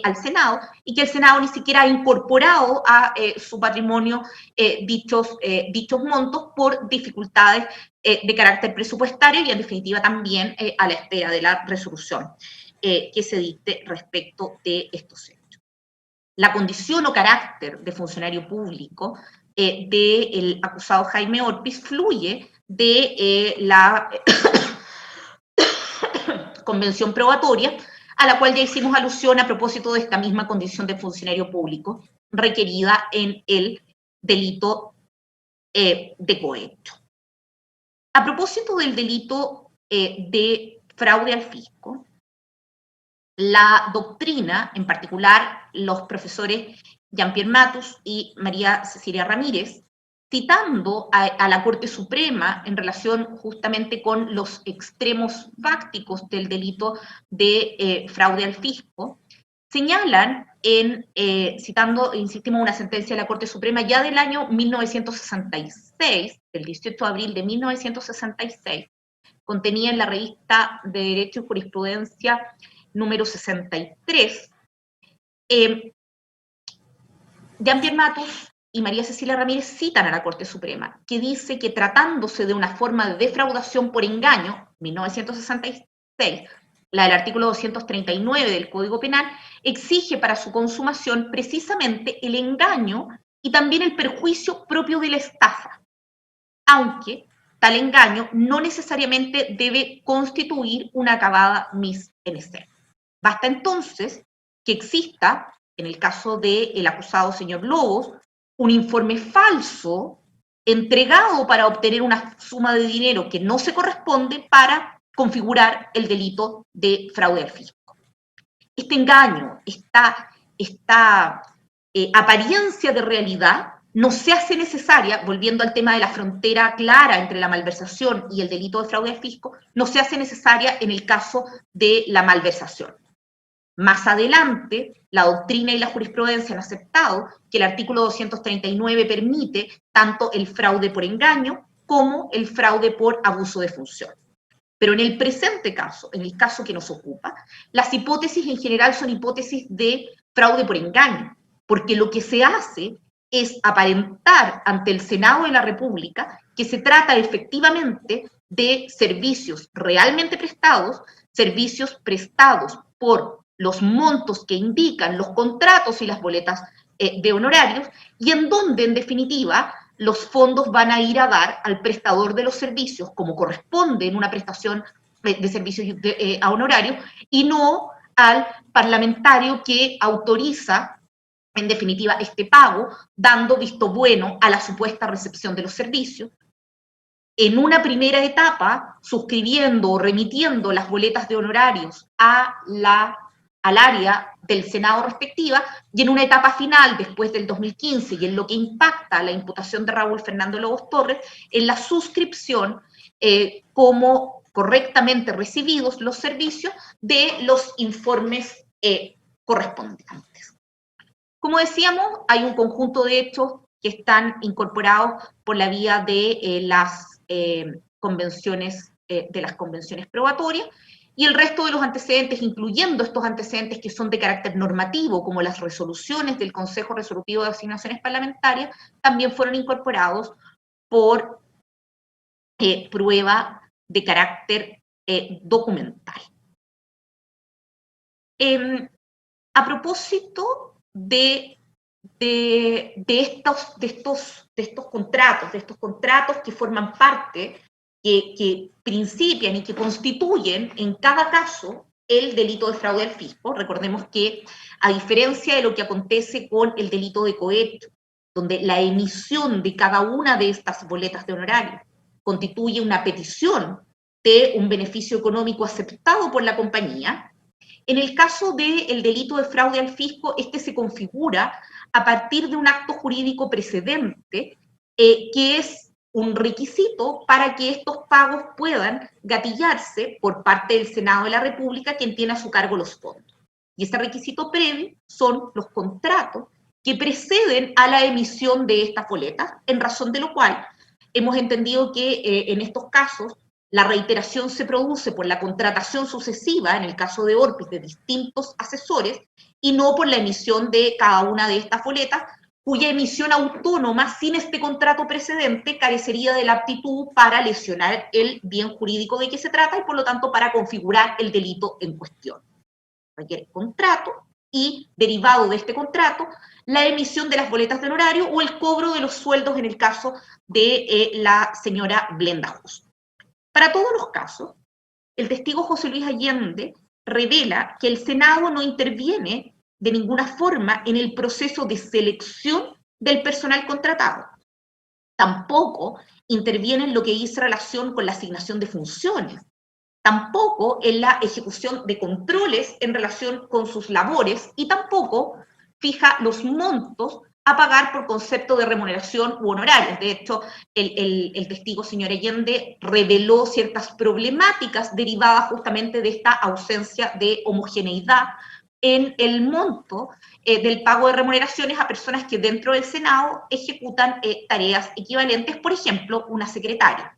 B: al Senado, y que el Senado ni siquiera ha incorporado a su patrimonio dichos montos por dificultades de carácter presupuestario y en definitiva también a la espera de la resolución que se dicte respecto de estos hechos. La condición o carácter de funcionario público del acusado Jaime Orpiz fluye de la convención probatoria, a la cual ya hicimos alusión a propósito de esta misma condición de funcionario público requerida en el delito de cohecho. A propósito del delito de fraude al fisco, la doctrina, en particular los profesores Jean-Pierre Matus y María Cecilia Ramírez, citando a la Corte Suprema en relación justamente con los extremos fácticos del delito de fraude al fisco, señalan, citando, insistimos, una sentencia de la Corte Suprema ya del año 1966, del 18 de abril de 1966, contenida en la revista de Derecho y Jurisprudencia número 63, Jean-Pierre Matus y María Cecilia Ramírez citan a la Corte Suprema, que dice que tratándose de una forma de defraudación por engaño, 1966, la del artículo 239 del Código Penal, exige para su consumación precisamente el engaño y también el perjuicio propio de la estafa, aunque tal engaño no necesariamente debe constituir una acabada mis en escena. Basta entonces que exista, en el caso del acusado señor Lobos, un informe falso entregado para obtener una suma de dinero que no se corresponde para configurar el delito de fraude al fisco. Este engaño, esta apariencia de realidad no se hace necesaria, volviendo al tema de la frontera clara entre la malversación y el delito de fraude al fisco, no se hace necesaria en el caso de la malversación. Más adelante, la doctrina y la jurisprudencia han aceptado que el artículo 239 permite tanto el fraude por engaño como el fraude por abuso de función. Pero en el presente caso, en el caso que nos ocupa, las hipótesis en general son hipótesis de fraude por engaño, porque lo que se hace es aparentar ante el Senado de la República que se trata efectivamente de servicios realmente prestados, servicios prestados por los montos que indican los contratos y las boletas de honorarios, y en donde, en definitiva, los fondos van a ir a dar al prestador de los servicios, como corresponde en una prestación de servicios a honorarios, y no al parlamentario que autoriza, en definitiva, este pago, dando visto bueno a la supuesta recepción de los servicios. En una primera etapa, suscribiendo o remitiendo las boletas de honorarios al área del Senado respectiva, y en una etapa final, después del 2015, y en lo que impacta la imputación de Raúl Fernando Lobos Torres, en la suscripción como correctamente recibidos los servicios de los informes correspondientes. Como decíamos, hay un conjunto de hechos que están incorporados por la vía de las convenciones probatorias, y el resto de los antecedentes, incluyendo estos antecedentes que son de carácter normativo, como las resoluciones del Consejo Resolutivo de Asignaciones Parlamentarias, también fueron incorporados por prueba de carácter documental. A propósito de estos contratos que forman parte, que principian y que constituyen en cada caso el delito de fraude al fisco. Recordemos que, a diferencia de lo que acontece con el delito de cohecho, donde la emisión de cada una de estas boletas de honorario constituye una petición de un beneficio económico aceptado por la compañía, en el caso del delito de fraude al fisco, este se configura a partir de un acto jurídico precedente, que es un requisito para que estos pagos puedan gatillarse por parte del Senado de la República, quien tiene a su cargo los fondos. Y ese requisito previo son los contratos que preceden a la emisión de estas boletas, en razón de lo cual hemos entendido que en estos casos la reiteración se produce por la contratación sucesiva, en el caso de Orpis, de distintos asesores, y no por la emisión de cada una de estas boletas, cuya emisión autónoma, sin este contrato precedente, carecería de la aptitud para lesionar el bien jurídico de que se trata y, por lo tanto, para configurar el delito en cuestión. Requiere contrato y, derivado de este contrato, la emisión de las boletas de honorario o el cobro de los sueldos en el caso de la señora Blenda Just. Para todos los casos, el testigo José Luis Allende revela que el Senado no interviene de ninguna forma en el proceso de selección del personal contratado. Tampoco interviene en lo que dice relación con la asignación de funciones. Tampoco en la ejecución de controles en relación con sus labores, y tampoco fija los montos a pagar por concepto de remuneración u honorarios. De hecho, el testigo señor Allende reveló ciertas problemáticas derivadas justamente de esta ausencia de homogeneidad en el monto del pago de remuneraciones a personas que dentro del Senado ejecutan tareas equivalentes, por ejemplo, una secretaria,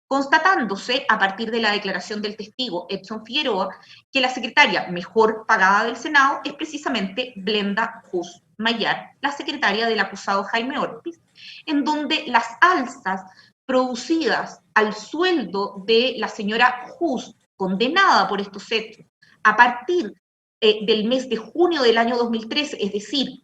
B: constatándose a partir de la declaración del testigo Edson Figueroa que la secretaria mejor pagada del Senado es precisamente Blenda Just Mayar, la secretaria del acusado Jaime Orpis, en donde las alzas producidas al sueldo de la señora Just, condenada por estos hechos, a partir del mes de junio del año 2013, es decir,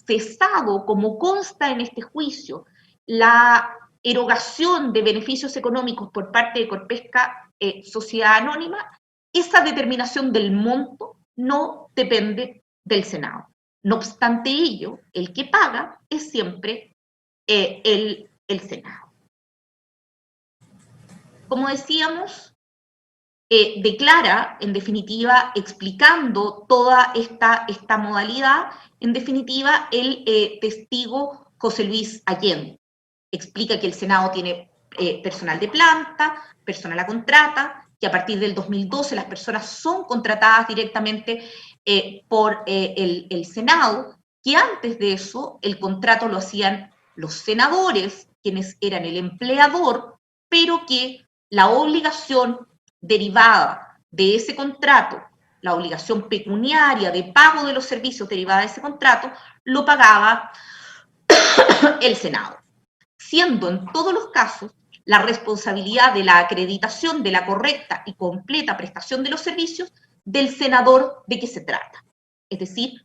B: cesado como consta en este juicio la erogación de beneficios económicos por parte de Corpesca Sociedad Anónima, esa determinación del monto no depende del Senado. No obstante ello, el que paga es siempre el Senado. Como decíamos, declara, en definitiva, explicando toda esta modalidad, en definitiva, el testigo José Luis Allende. Explica que el Senado tiene personal de planta, personal a contrata, que a partir del 2012 las personas son contratadas directamente por el Senado, que antes de eso el contrato lo hacían los senadores, quienes eran el empleador, pero que la obligación derivada de ese contrato, la obligación pecuniaria de pago de los servicios derivada de ese contrato, lo pagaba el Senado, siendo en todos los casos la responsabilidad de la acreditación de la correcta y completa prestación de los servicios del senador de que se trata. Es decir,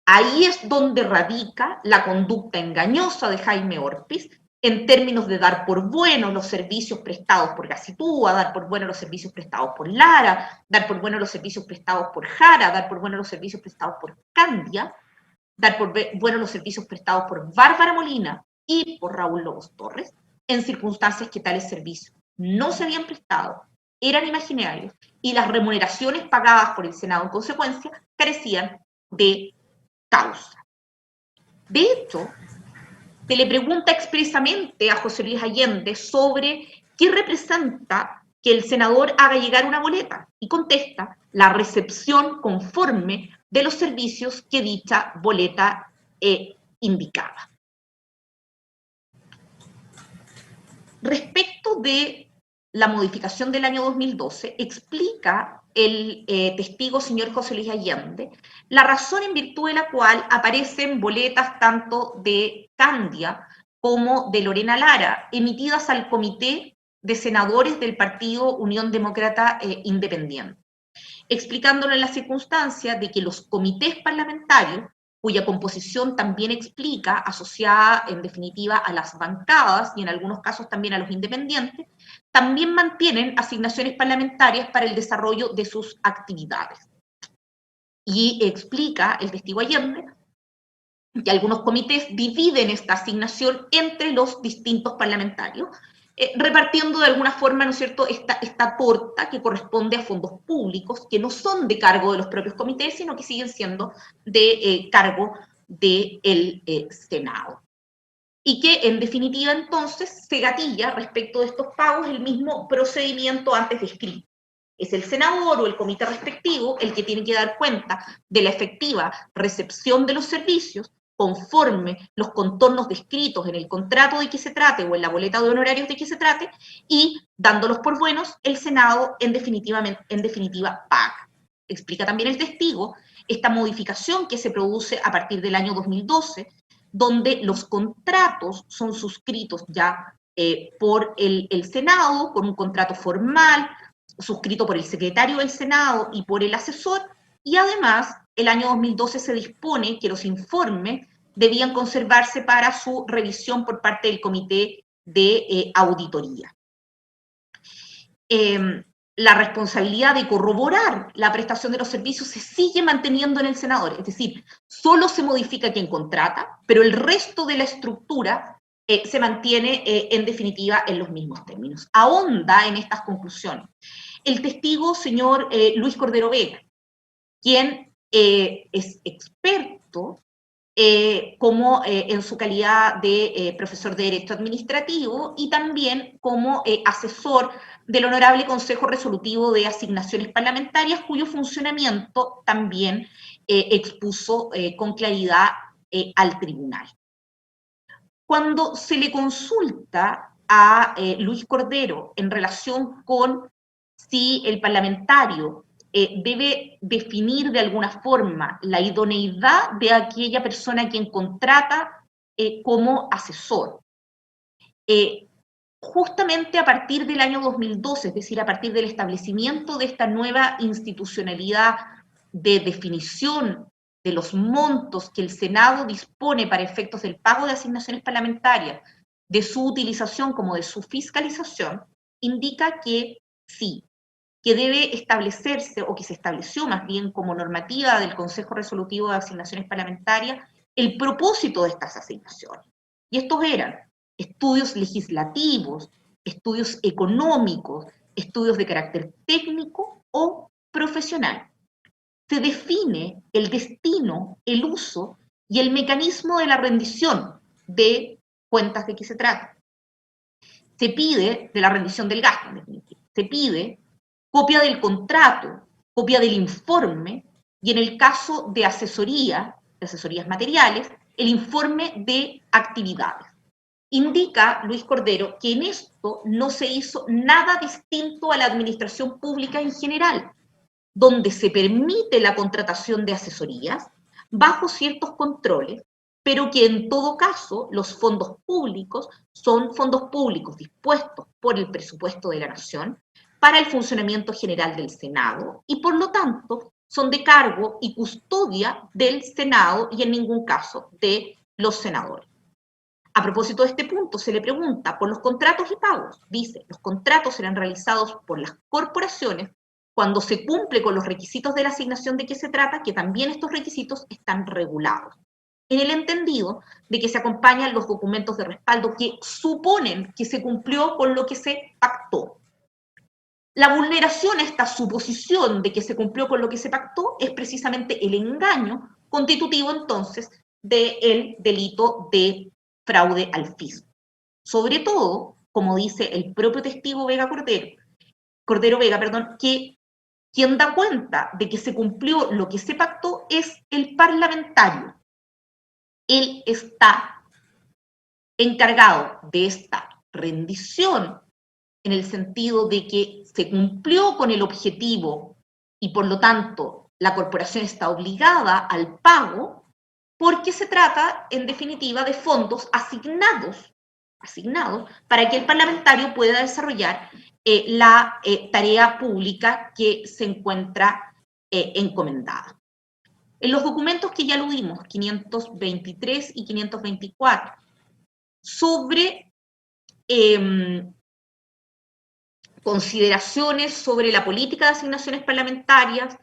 B: ahí es donde radica la conducta engañosa de Jaime Orpiz en términos de dar por buenos los servicios prestados por Gacitúa, dar por buenos los servicios prestados por Lara, dar por buenos los servicios prestados por Jara, dar por buenos los servicios prestados por Candia, dar por buenos los servicios prestados por Bárbara Molina y por Raúl Lobos Torres, en circunstancias que tales servicios no se habían prestado, eran imaginarios, y las remuneraciones pagadas por el Senado en consecuencia carecían de causa. De hecho, se le pregunta expresamente a José Luis Allende sobre qué representa que el senador haga llegar una boleta, y contesta: la recepción conforme de los servicios que dicha boleta indicaba. Respecto de la modificación del año 2012, explica el testigo señor José Luis Allende la razón en virtud de la cual aparecen boletas tanto de Candia como de Lorena Lara, emitidas al Comité de Senadores del Partido Unión Demócrata Independiente, explicándolo en la circunstancia de que los comités parlamentarios, cuya composición también explica, asociada en definitiva a las bancadas y en algunos casos también a los independientes, también mantienen asignaciones parlamentarias para el desarrollo de sus actividades. Y explica el testigo Allende que algunos comités dividen esta asignación entre los distintos parlamentarios, repartiendo de alguna forma, ¿no es cierto?, esta torta que corresponde a fondos públicos que no son de cargo de los propios comités, sino que siguen siendo de cargo del Senado. Y que, en definitiva, entonces, se gatilla respecto de estos pagos el mismo procedimiento antes descrito. Es el senador o el comité respectivo el que tiene que dar cuenta de la efectiva recepción de los servicios conforme los contornos descritos en el contrato de que se trate o en la boleta de honorarios de que se trate, y dándolos por buenos, el Senado en definitiva paga. Explica también el testigo esta modificación que se produce a partir del año 2012, donde los contratos son suscritos ya por el Senado, con un contrato formal, suscrito por el secretario del Senado y por el asesor, y además el año 2012 se dispone que los informes debían conservarse para su revisión por parte del Comité de Auditoría. La responsabilidad de corroborar la prestación de los servicios se sigue manteniendo en el senador, es decir, solo se modifica quien contrata, pero el resto de la estructura se mantiene en definitiva en los mismos términos. Ahonda en estas conclusiones el testigo señor Luis Cordero Vega, quien es experto como en su calidad de profesor de Derecho Administrativo y también como asesor del Honorable Consejo Resolutivo de Asignaciones Parlamentarias, cuyo funcionamiento también expuso con claridad al tribunal. Cuando se le consulta a Luis Cordero en relación con si el parlamentario debe definir de alguna forma la idoneidad de aquella persona a quien contrata como asesor. Justamente a partir del año 2012, es decir, a partir del establecimiento de esta nueva institucionalidad de definición de los montos que el Senado dispone para efectos del pago de asignaciones parlamentarias, de su utilización como de su fiscalización, indica que sí, que debe establecerse, o que se estableció más bien como normativa del Consejo Resolutivo de Asignaciones Parlamentarias, el propósito de estas asignaciones. Y estos eran estudios legislativos, estudios económicos, estudios de carácter técnico o profesional. Se define el destino, el uso y el mecanismo de la rendición de cuentas de que se trata. Se pide de la rendición del gasto, en definitiva. Se pide copia del contrato, copia del informe, y en el caso de asesorías materiales, el informe de actividades. Indica Luis Cordero que en esto no se hizo nada distinto a la administración pública en general, donde se permite la contratación de asesorías bajo ciertos controles, pero que en todo caso los fondos públicos son fondos públicos dispuestos por el presupuesto de la Nación para el funcionamiento general del Senado y por lo tanto son de cargo y custodia del Senado y en ningún caso de los senadores. A propósito de este punto, se le pregunta por los contratos y pagos. Dice, los contratos serán realizados por las corporaciones cuando se cumple con los requisitos de la asignación de que se trata, que también estos requisitos están regulados, en el entendido de que se acompañan los documentos de respaldo que suponen que se cumplió con lo que se pactó. La vulneración a esta suposición de que se cumplió con lo que se pactó es precisamente el engaño constitutivo entonces del delito de fraude al fisco. Sobre todo, como dice el propio testigo Cordero Vega, que quien da cuenta de que se cumplió lo que se pactó es el parlamentario. Él está encargado de esta rendición en el sentido de que se cumplió con el objetivo y por lo tanto la corporación está obligada al pago porque se trata en definitiva de fondos asignados para que el parlamentario pueda desarrollar la tarea pública que se encuentra encomendada. En los documentos que ya aludimos, 523 y 524, sobre consideraciones sobre la política de asignaciones parlamentarias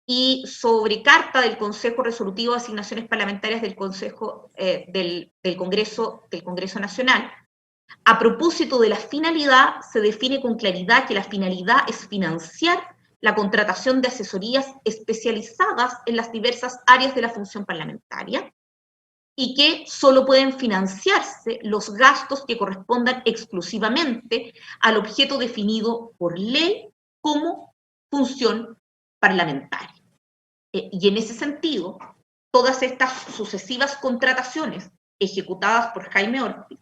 B: y sobre carta del Consejo Resolutivo de Asignaciones Parlamentarias del Consejo del Congreso Nacional. A propósito de la finalidad, se define con claridad que la finalidad es financiar la contratación de asesorías especializadas en las diversas áreas de la función parlamentaria y que solo pueden financiarse los gastos que correspondan exclusivamente al objeto definido por ley como función parlamentaria. Y en ese sentido, todas estas sucesivas contrataciones ejecutadas por Jaime Orpiz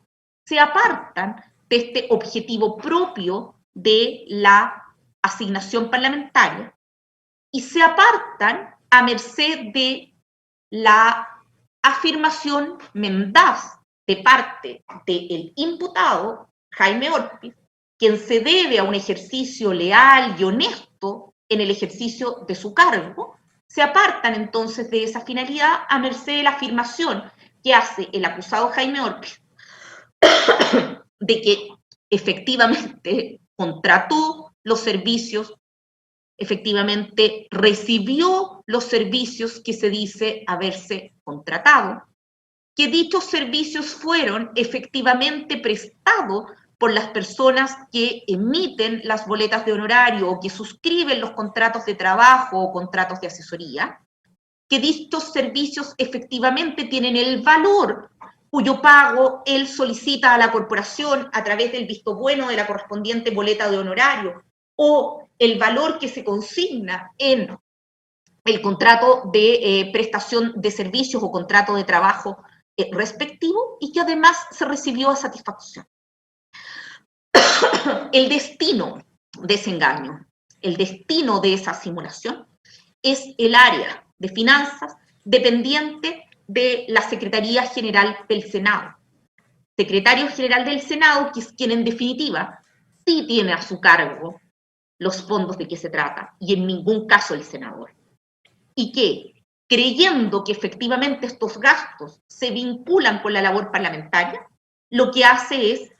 B: se apartan de este objetivo propio de la asignación parlamentaria y se apartan a merced de la afirmación mendaz de parte del imputado Jaime Orpiz, quien se debe a un ejercicio leal y honesto en el ejercicio de su cargo, se apartan entonces de esa finalidad a merced de la afirmación que hace el acusado Jaime Orpiz de que efectivamente contrató los servicios, efectivamente recibió los servicios que se dice haberse contratado, que dichos servicios fueron efectivamente prestados por las personas que emiten las boletas de honorario o que suscriben los contratos de trabajo o contratos de asesoría, que dichos servicios efectivamente tienen el valor cuyo pago él solicita a la corporación a través del visto bueno de la correspondiente boleta de honorario o el valor que se consigna en el contrato de prestación de servicios o contrato de trabajo respectivo y que además se recibió a satisfacción. El destino de ese engaño, el destino de esa simulación es el área de finanzas dependiente de la Secretaría General del Senado. Secretario General del Senado, que es quien en definitiva sí tiene a su cargo los fondos de que se trata y en ningún caso el senador. Y que, creyendo que efectivamente estos gastos se vinculan con la labor parlamentaria, lo que hace es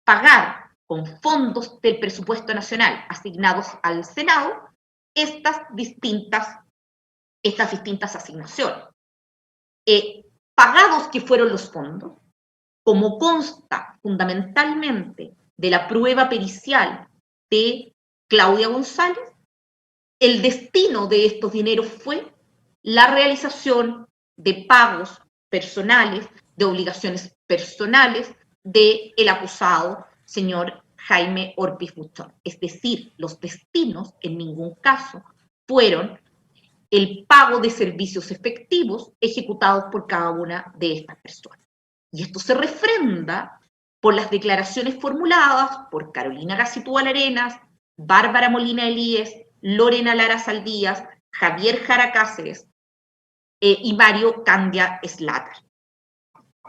B: pagar con fondos del presupuesto nacional asignados al Senado estas distintas asignaciones. Pagados que fueron los fondos, como consta fundamentalmente de la prueba pericial de Claudia González, el destino de estos dineros fue la realización de pagos personales, de obligaciones personales del acusado, señor Jaime Orpiz Buchón. Es decir, los destinos en ningún caso fueron el pago de servicios efectivos ejecutados por cada una de estas personas. Y esto se refrenda por las declaraciones formuladas por Carolina Gacitúbal Arenas, Bárbara Molina Elíes, Lorena Lara Saldías, Javier Jara Cáceres, y Mario Candia Slater.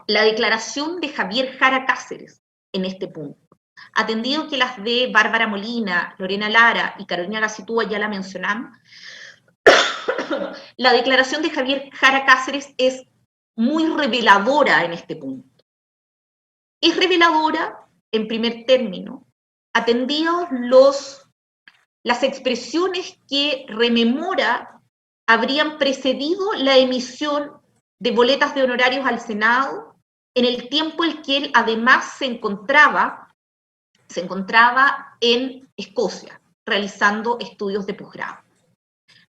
B: La declaración de Javier Jara Cáceres en este punto, atendido que las de Bárbara Molina, Lorena Lara y Carolina Gacitúa ya la mencionamos, la declaración de Javier Jara Cáceres es muy reveladora en este punto. Es reveladora, en primer término, atendidos las expresiones que rememora habrían precedido la emisión de boletas de honorarios al Senado en el tiempo en que él además se encontraba en Escocia, realizando estudios de posgrado.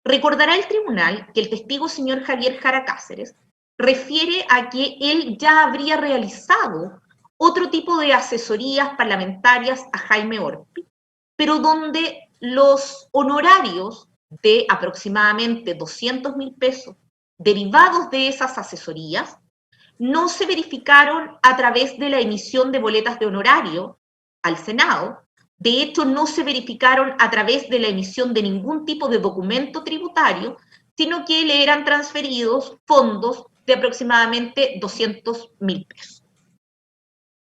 B: Recordará el tribunal que el testigo señor Javier Jara Cáceres refiere a que él ya habría realizado otro tipo de asesorías parlamentarias a Jaime Orpí, pero donde los honorarios de aproximadamente 200.000 pesos derivados de esas asesorías no se verificaron a través de la emisión de boletas de honorario al Senado. De hecho, no se verificaron a través de la emisión de ningún tipo de documento tributario, sino que le eran transferidos fondos de aproximadamente 200.000 pesos.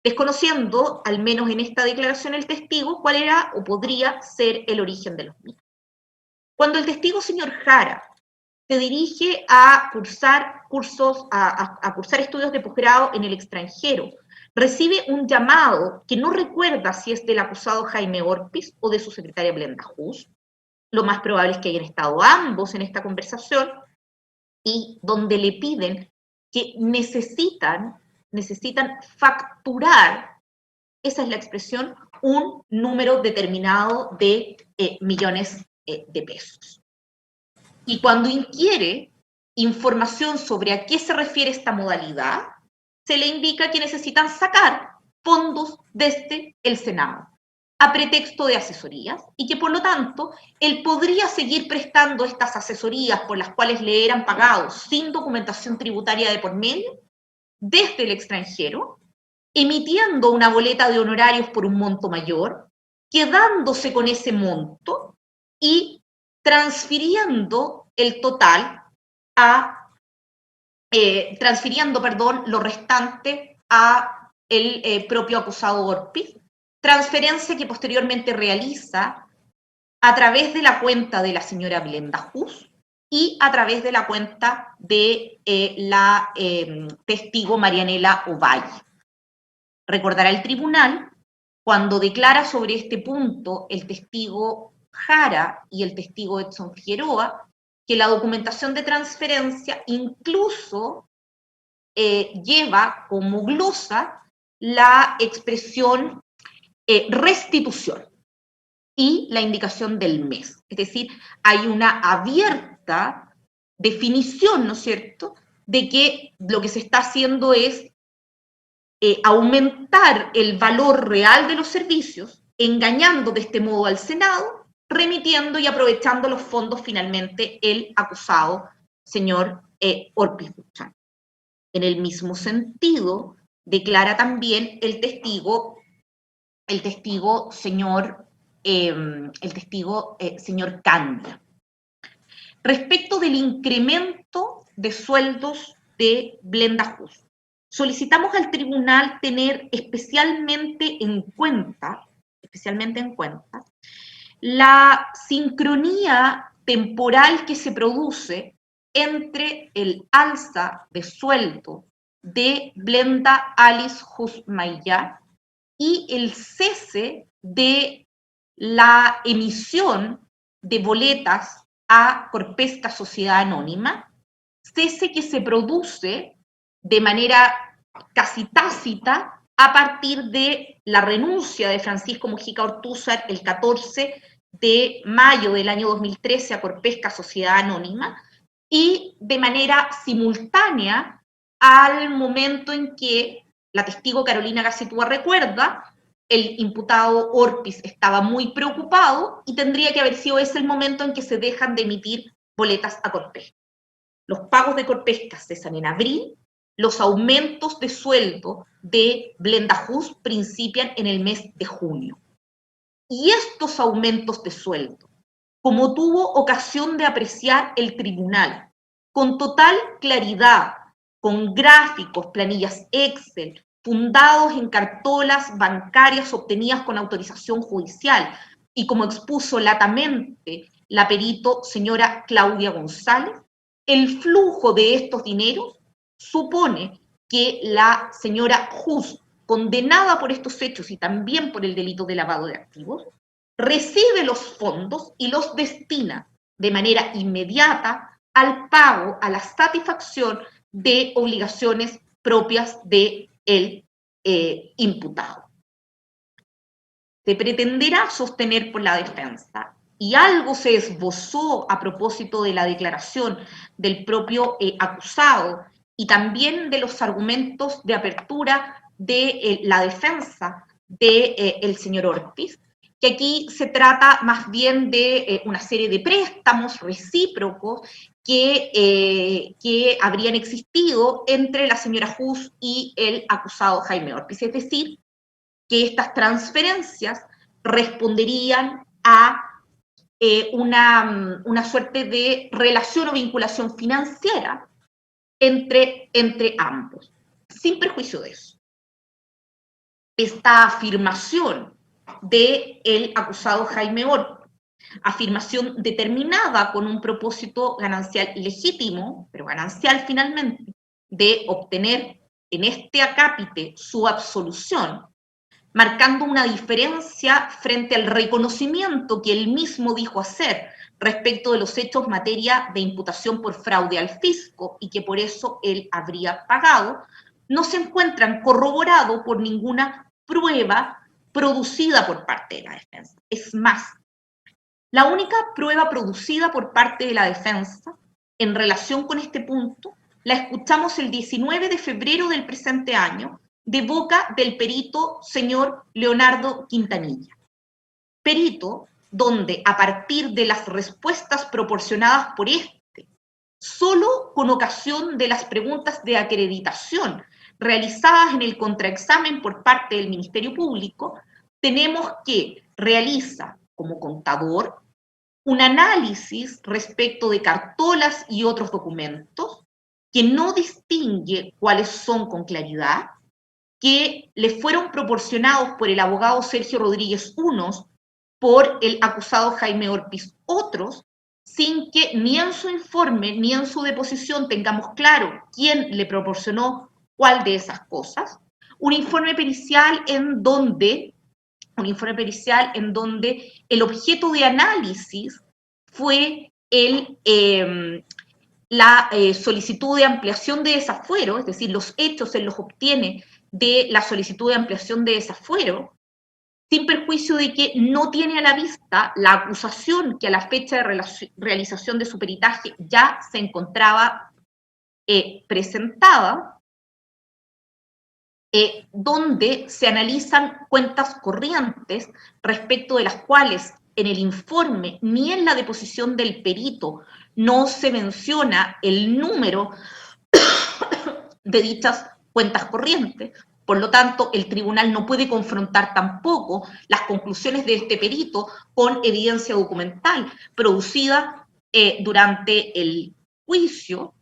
B: Desconociendo, al menos en esta declaración, el testigo, cuál era o podría ser el origen de los mismos. Cuando el testigo señor Jara se dirige a cursar cursos, a cursar estudios de posgrado en el extranjero, recibe un llamado que no recuerda si es del acusado Jaime Orpis o de su secretaria Blenda Hus. Lo más probable es que hayan estado ambos en esta conversación y donde le piden que necesitan facturar, esa es la expresión, un número determinado de millones de pesos. Y cuando inquiere información sobre a qué se refiere esta modalidad, se le indica que necesitan sacar fondos desde el Senado a pretexto de asesorías y que por lo tanto él podría seguir prestando estas asesorías por las cuales le eran pagados sin documentación tributaria de por medio desde el extranjero, emitiendo una boleta de honorarios por un monto mayor, quedándose con ese monto y transfiriendo el total lo restante a el propio acusado Orpis, transferencia que posteriormente realiza a través de la cuenta de la señora Blenda Hus y a través de la cuenta de la testigo Marianela Ovalle. Recordará el tribunal, cuando declara sobre este punto el testigo Jara y el testigo Edson Figueroa, que la documentación de transferencia incluso lleva como glosa la expresión restitución y la indicación del mes. Es decir, hay una abierta definición, ¿no es cierto?, de que lo que se está haciendo es aumentar el valor real de los servicios, engañando de este modo al Senado, remitiendo y aprovechando los fondos finalmente el acusado, señor Orpis Buchan. En el mismo sentido, declara también el testigo señor Candia. Respecto del incremento de sueldos de Blenda Hus, solicitamos al tribunal tener especialmente en cuenta la sincronía temporal que se produce entre el alza de sueldo de Blenda Alice Hus Maillard y el cese de la emisión de boletas a Corpesca Sociedad Anónima, cese que se produce de manera casi tácita a partir de la renuncia de Francisco Mujica Ortúzar el 14 de mayo del año 2013 a Corpesca Sociedad Anónima y de manera simultánea al momento en que la testigo Carolina Gacitúa recuerda, el imputado Orpis estaba muy preocupado y tendría que haber sido ese el momento en que se dejan de emitir boletas a Corpesca. Los pagos de Corpesca cesan en abril, los aumentos de sueldo de Blenda Hus principian en el mes de junio. Y estos aumentos de sueldo, como tuvo ocasión de apreciar el tribunal con total claridad, con gráficos, planillas Excel, fundados en cartolas bancarias obtenidas con autorización judicial, y como expuso latamente la perito señora Claudia González, el flujo de estos dineros supone que la señora Hus, condenada por estos hechos y también por el delito de lavado de activos, recibe los fondos y los destina de manera inmediata al pago, a la satisfacción de obligaciones propias del imputado. Se pretenderá sostener por la defensa, y algo se esbozó a propósito de la declaración del propio acusado y también de los argumentos de apertura de la defensa del señor Ortiz, que aquí se trata más bien de una serie de préstamos recíprocos que habrían existido entre la señora Hus y el acusado Jaime Ortiz, es decir, que estas transferencias responderían a una suerte de relación o vinculación financiera entre ambos. Sin perjuicio de eso, esta afirmación del acusado Jaime Ortiz, afirmación determinada con un propósito ganancial legítimo, pero ganancial finalmente, de obtener en este acápite su absolución, marcando una diferencia frente al reconocimiento que él mismo dijo hacer respecto de los hechos materia de imputación por fraude al fisco y que por eso él habría pagado, no se encuentran corroborados por ninguna prueba producida por parte de la defensa. Es más, la única prueba producida por parte de la defensa en relación con este punto la escuchamos el 19 de febrero del presente año de boca del perito señor Leonardo Quintanilla. Perito donde, a partir de las respuestas proporcionadas por este, solo con ocasión de las preguntas de acreditación realizadas en el contraexamen por parte del Ministerio Público, tenemos que realiza como contador un análisis respecto de cartolas y otros documentos que no distingue cuáles son con claridad, que le fueron proporcionados por el abogado Sergio Rodríguez unos, por el acusado Jaime Ortiz otros, sin que ni en su informe ni en su deposición tengamos claro quién le proporcionó cuál de esas cosas. Un informe pericial en donde el objeto de análisis fue la solicitud de ampliación de desafuero, es decir, los hechos se los obtiene de la solicitud de ampliación de desafuero, sin perjuicio de que no tiene a la vista la acusación que a la fecha de realización de su peritaje ya se encontraba presentada, donde se analizan cuentas corrientes respecto de las cuales en el informe ni en la deposición del perito no se menciona el número de dichas cuentas corrientes. Por lo tanto, el tribunal no puede confrontar tampoco las conclusiones de este perito con evidencia documental producida durante el juicio,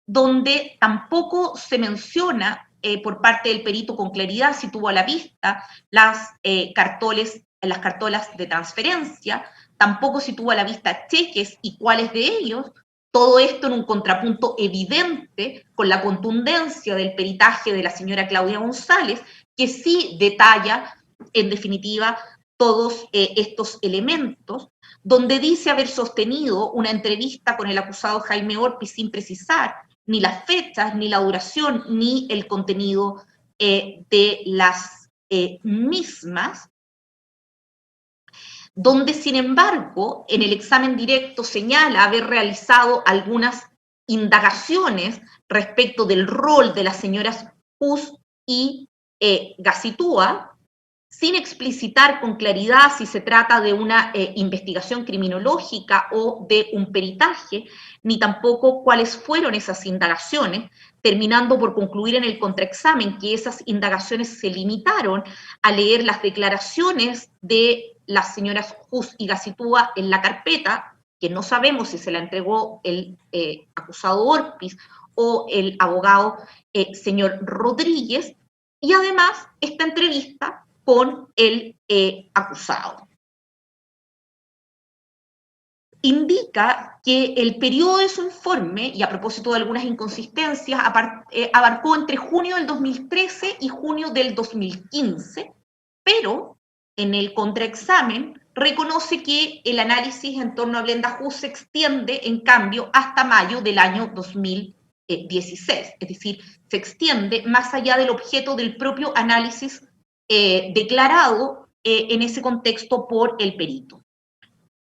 B: donde tampoco se menciona por parte del perito con claridad si tuvo a la vista las cartolas de transferencia, tampoco si tuvo a la vista cheques y cuáles de ellos. Todo esto en un contrapunto evidente con la contundencia del peritaje de la señora Claudia González, que sí detalla, en definitiva, todos estos elementos, donde dice haber sostenido una entrevista con el acusado Jaime Ortiz sin precisar ni las fechas, ni la duración, ni el contenido de las mismas, donde, sin embargo, en el examen directo señala haber realizado algunas indagaciones respecto del rol de las señoras Hus y Gacitúa, sin explicitar con claridad si se trata de una investigación criminológica o de un peritaje, ni tampoco cuáles fueron esas indagaciones, terminando por concluir en el contraexamen que esas indagaciones se limitaron a leer las declaraciones de las señoras Hus y Gacitúa en la carpeta, que no sabemos si se la entregó el acusado Orpiz o el abogado señor Rodríguez, y además esta entrevista con el acusado. Indica que el periodo de su informe, y a propósito de algunas inconsistencias, abarcó entre junio del 2013 y junio del 2015, pero en el contraexamen reconoce que el análisis en torno a Blenda Hus se extiende, en cambio, hasta mayo del año 2016, es decir, se extiende más allá del objeto del propio análisis declarado en ese contexto por el perito.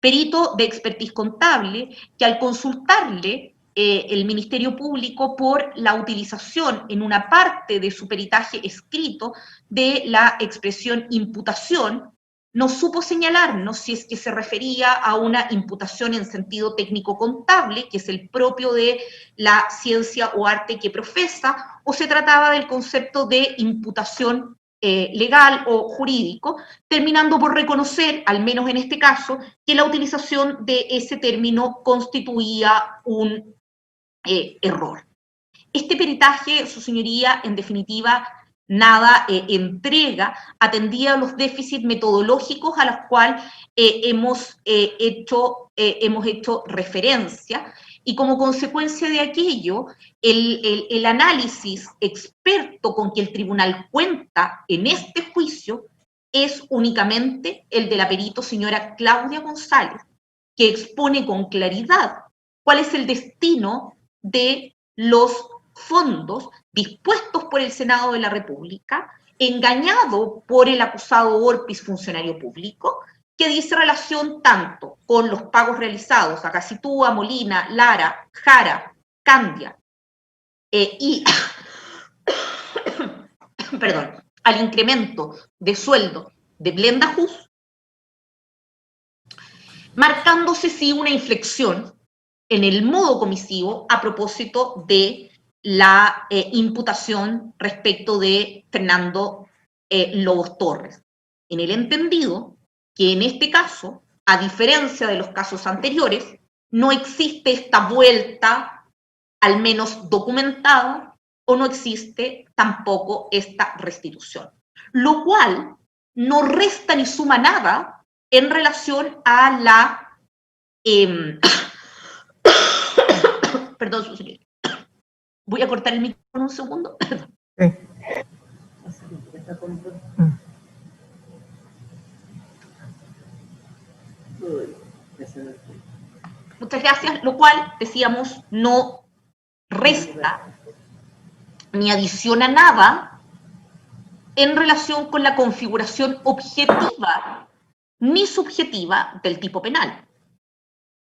B: Perito de expertise contable, que al consultarle el Ministerio Público por la utilización en una parte de su peritaje escrito de la expresión imputación, no supo señalarnos si es que se refería a una imputación en sentido técnico-contable, que es el propio de la ciencia o arte que profesa, o se trataba del concepto de imputación legal o jurídico, terminando por reconocer, al menos en este caso, que la utilización de ese término constituía un error. Este peritaje, su señoría, en definitiva, nada entrega, atendía a los déficits metodológicos a los cuales hemos hecho referencia, y como consecuencia de aquello, el análisis experto con que el tribunal cuenta en este juicio es únicamente el de la perito señora Claudia González, que expone con claridad cuál es el destino de los fondos dispuestos por el Senado de la República, engañado por el acusado Orpiz, funcionario público, que dice relación tanto con los pagos realizados a Casitúa, Molina, Lara, Jara, Candia y perdón, al incremento de sueldo de Blenda Hus, marcándose sí una inflexión en el modo comisivo a propósito de la imputación respecto de Fernando Lobos Torres, en el entendido que en este caso, a diferencia de los casos anteriores, no existe esta vuelta, al menos documentada, o no existe tampoco esta restitución, lo cual no resta ni suma nada en relación a la perdón, su señoría. Voy a cortar el micrófono un segundo.
C: Sí.
B: Muchas gracias, lo cual, decíamos, no resta ni adiciona nada en relación con la configuración objetiva ni subjetiva del tipo penal,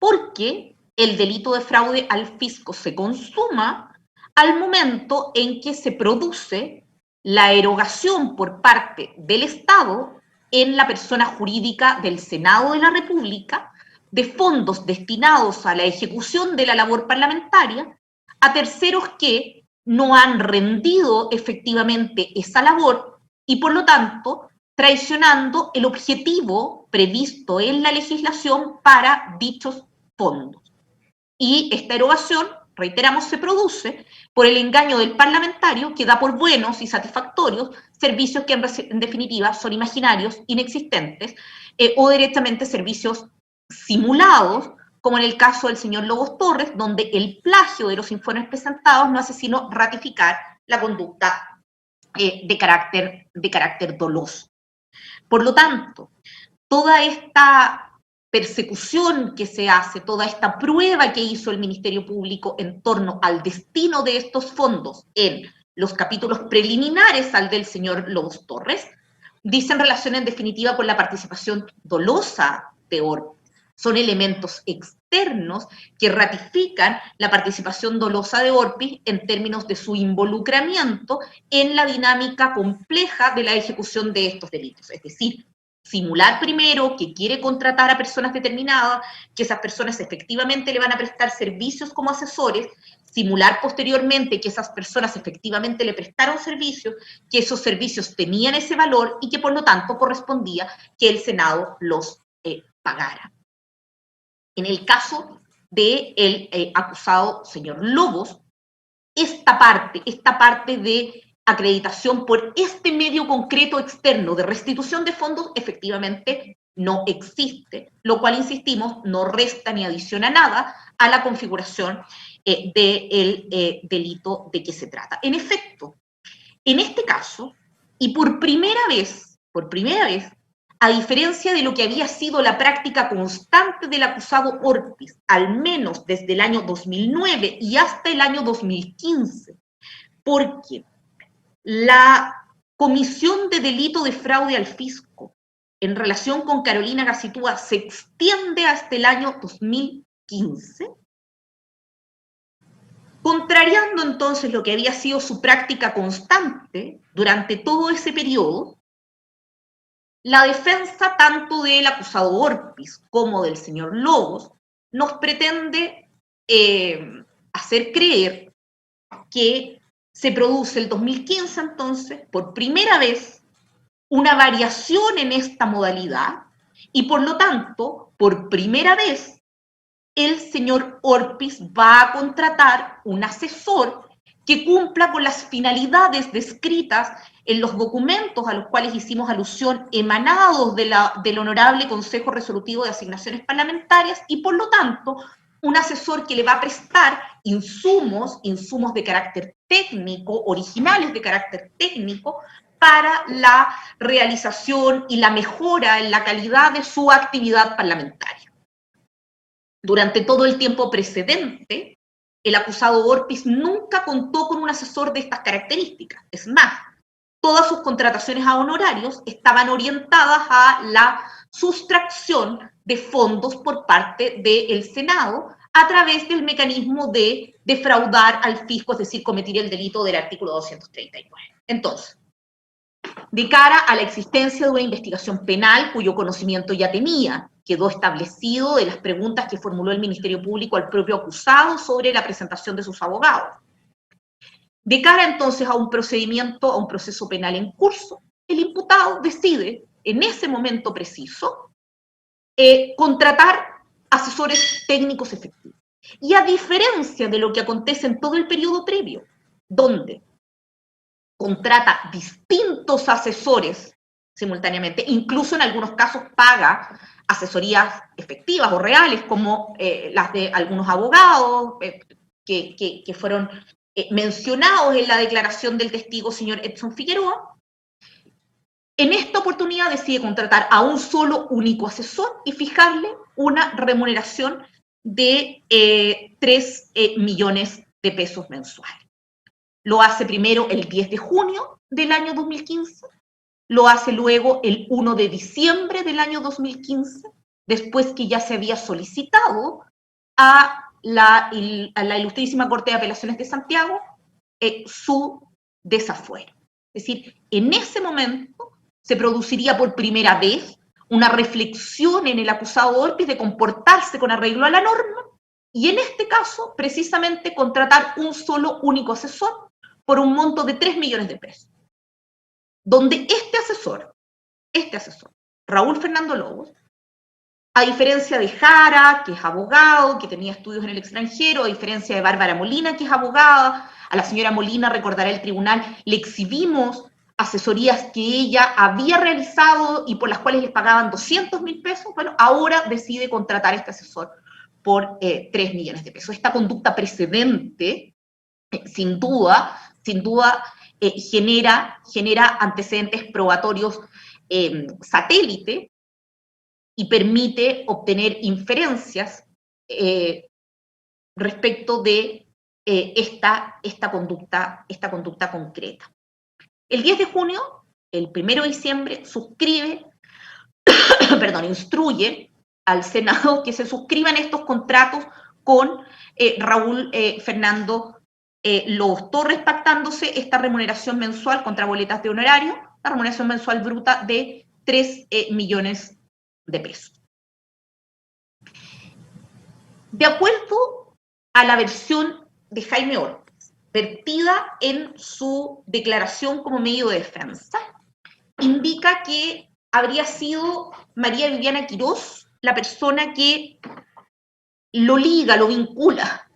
B: porque el delito de fraude al fisco se consuma al momento en que se produce la erogación por parte del Estado en la persona jurídica del Senado de la República de fondos destinados a la ejecución de la labor parlamentaria a terceros que no han rendido efectivamente esa labor y, por lo tanto, traicionando el objetivo previsto en la legislación para dichos fondos. Y esta erogación, reiteramos, se produce por el engaño del parlamentario que da por buenos y satisfactorios servicios que en definitiva son imaginarios, inexistentes, o directamente servicios simulados, como en el caso del señor Lobos Torres, donde el plagio de los informes presentados no hace sino ratificar la conducta de carácter doloso. Por lo tanto, toda esta persecución que se hace, toda esta prueba que hizo el Ministerio Público en torno al destino de estos fondos en los capítulos preliminares al del señor Lobos Torres, dicen relación en definitiva con la participación dolosa de Orpiz. Son elementos externos que ratifican la participación dolosa de Orpiz en términos de su involucramiento en la dinámica compleja de la ejecución de estos delitos. Es decir, simular primero que quiere contratar a personas determinadas, que esas personas efectivamente le van a prestar servicios como asesores, simular posteriormente que esas personas efectivamente le prestaron servicios, que esos servicios tenían ese valor y que por lo tanto correspondía que el Senado los pagara. En el caso del acusado señor Lobos, esta parte de acreditación por este medio concreto externo de restitución de fondos efectivamente no existe, lo cual, insistimos, no resta ni adiciona nada a la configuración del delito de que se trata. En efecto, en este caso, y por primera vez, a diferencia de lo que había sido la práctica constante del acusado Orpiz, al menos desde el año 2009 y hasta el año 2015, porque la comisión de delito de fraude al fisco en relación con Carolina Gacitúa se extiende hasta el año 2015, contrariando entonces lo que había sido su práctica constante durante todo ese periodo. La defensa tanto del acusado Orpiz como del señor Lobos nos pretende hacer creer que se produce el 2015 entonces, por primera vez, una variación en esta modalidad y por lo tanto, por primera vez, el señor Orpiz va a contratar un asesor que cumpla con las finalidades descritas en los documentos a los cuales hicimos alusión emanados del Honorable Consejo Resolutivo de Asignaciones Parlamentarias y, por lo tanto, un asesor que le va a prestar insumos de carácter técnico, originales de carácter técnico, para la realización y la mejora en la calidad de su actividad parlamentaria. Durante todo el tiempo precedente, el acusado Orpiz nunca contó con un asesor de estas características. Es más, todas sus contrataciones a honorarios estaban orientadas a la sustracción de fondos por parte del Senado a través del mecanismo de defraudar al fisco, es decir, cometer el delito del artículo 239. Entonces, de cara a la existencia de una investigación penal cuyo conocimiento ya tenía, quedó establecido de las preguntas que formuló el Ministerio Público al propio acusado sobre la presentación de sus abogados. De cara entonces a un procedimiento, a un proceso penal en curso, el imputado decide, en ese momento preciso, contratar asesores técnicos efectivos. Y a diferencia de lo que acontece en todo el periodo previo, donde contrata distintos asesores simultáneamente, incluso en algunos casos paga asesorías efectivas o reales, como las de algunos abogados que fueron mencionados en la declaración del testigo señor Edson Figueroa. En esta oportunidad decide contratar a un solo único asesor y fijarle una remuneración de 3 millones de pesos mensuales. Lo hace primero el 10 de junio del año 2015, lo hace luego el 1 de diciembre del año 2015, después que ya se había solicitado a la Ilustrísima Corte de Apelaciones de Santiago su desafuero. Es decir, en ese momento se produciría por primera vez una reflexión en el acusado Orpiz de comportarse con arreglo a la norma y en este caso, precisamente, contratar un solo único asesor por un monto de 3 millones de pesos. Donde este asesor, Raúl Fernando Lobos, a diferencia de Jara, que es abogado, que tenía estudios en el extranjero, a diferencia de Bárbara Molina, que es abogada, a la señora Molina, recordará el tribunal, le exhibimos asesorías que ella había realizado y por las cuales les pagaban 200.000 pesos, bueno, ahora decide contratar a este asesor por 3 millones de pesos. Esta conducta precedente, sin duda, genera antecedentes probatorios satélite y permite obtener inferencias respecto de esta conducta concreta. El 10 de junio, el 1 de diciembre, instruye al Senado que se suscriban estos contratos con Raúl Fernando Lobos Torres, pactándose esta remuneración mensual contra boletas de honorario, la remuneración mensual bruta de 3 millones de pesos. De acuerdo a la versión de Jaime Orpiz, vertida en su declaración como medio de defensa, indica que habría sido María Viviana Quirós la persona que lo liga, lo vincula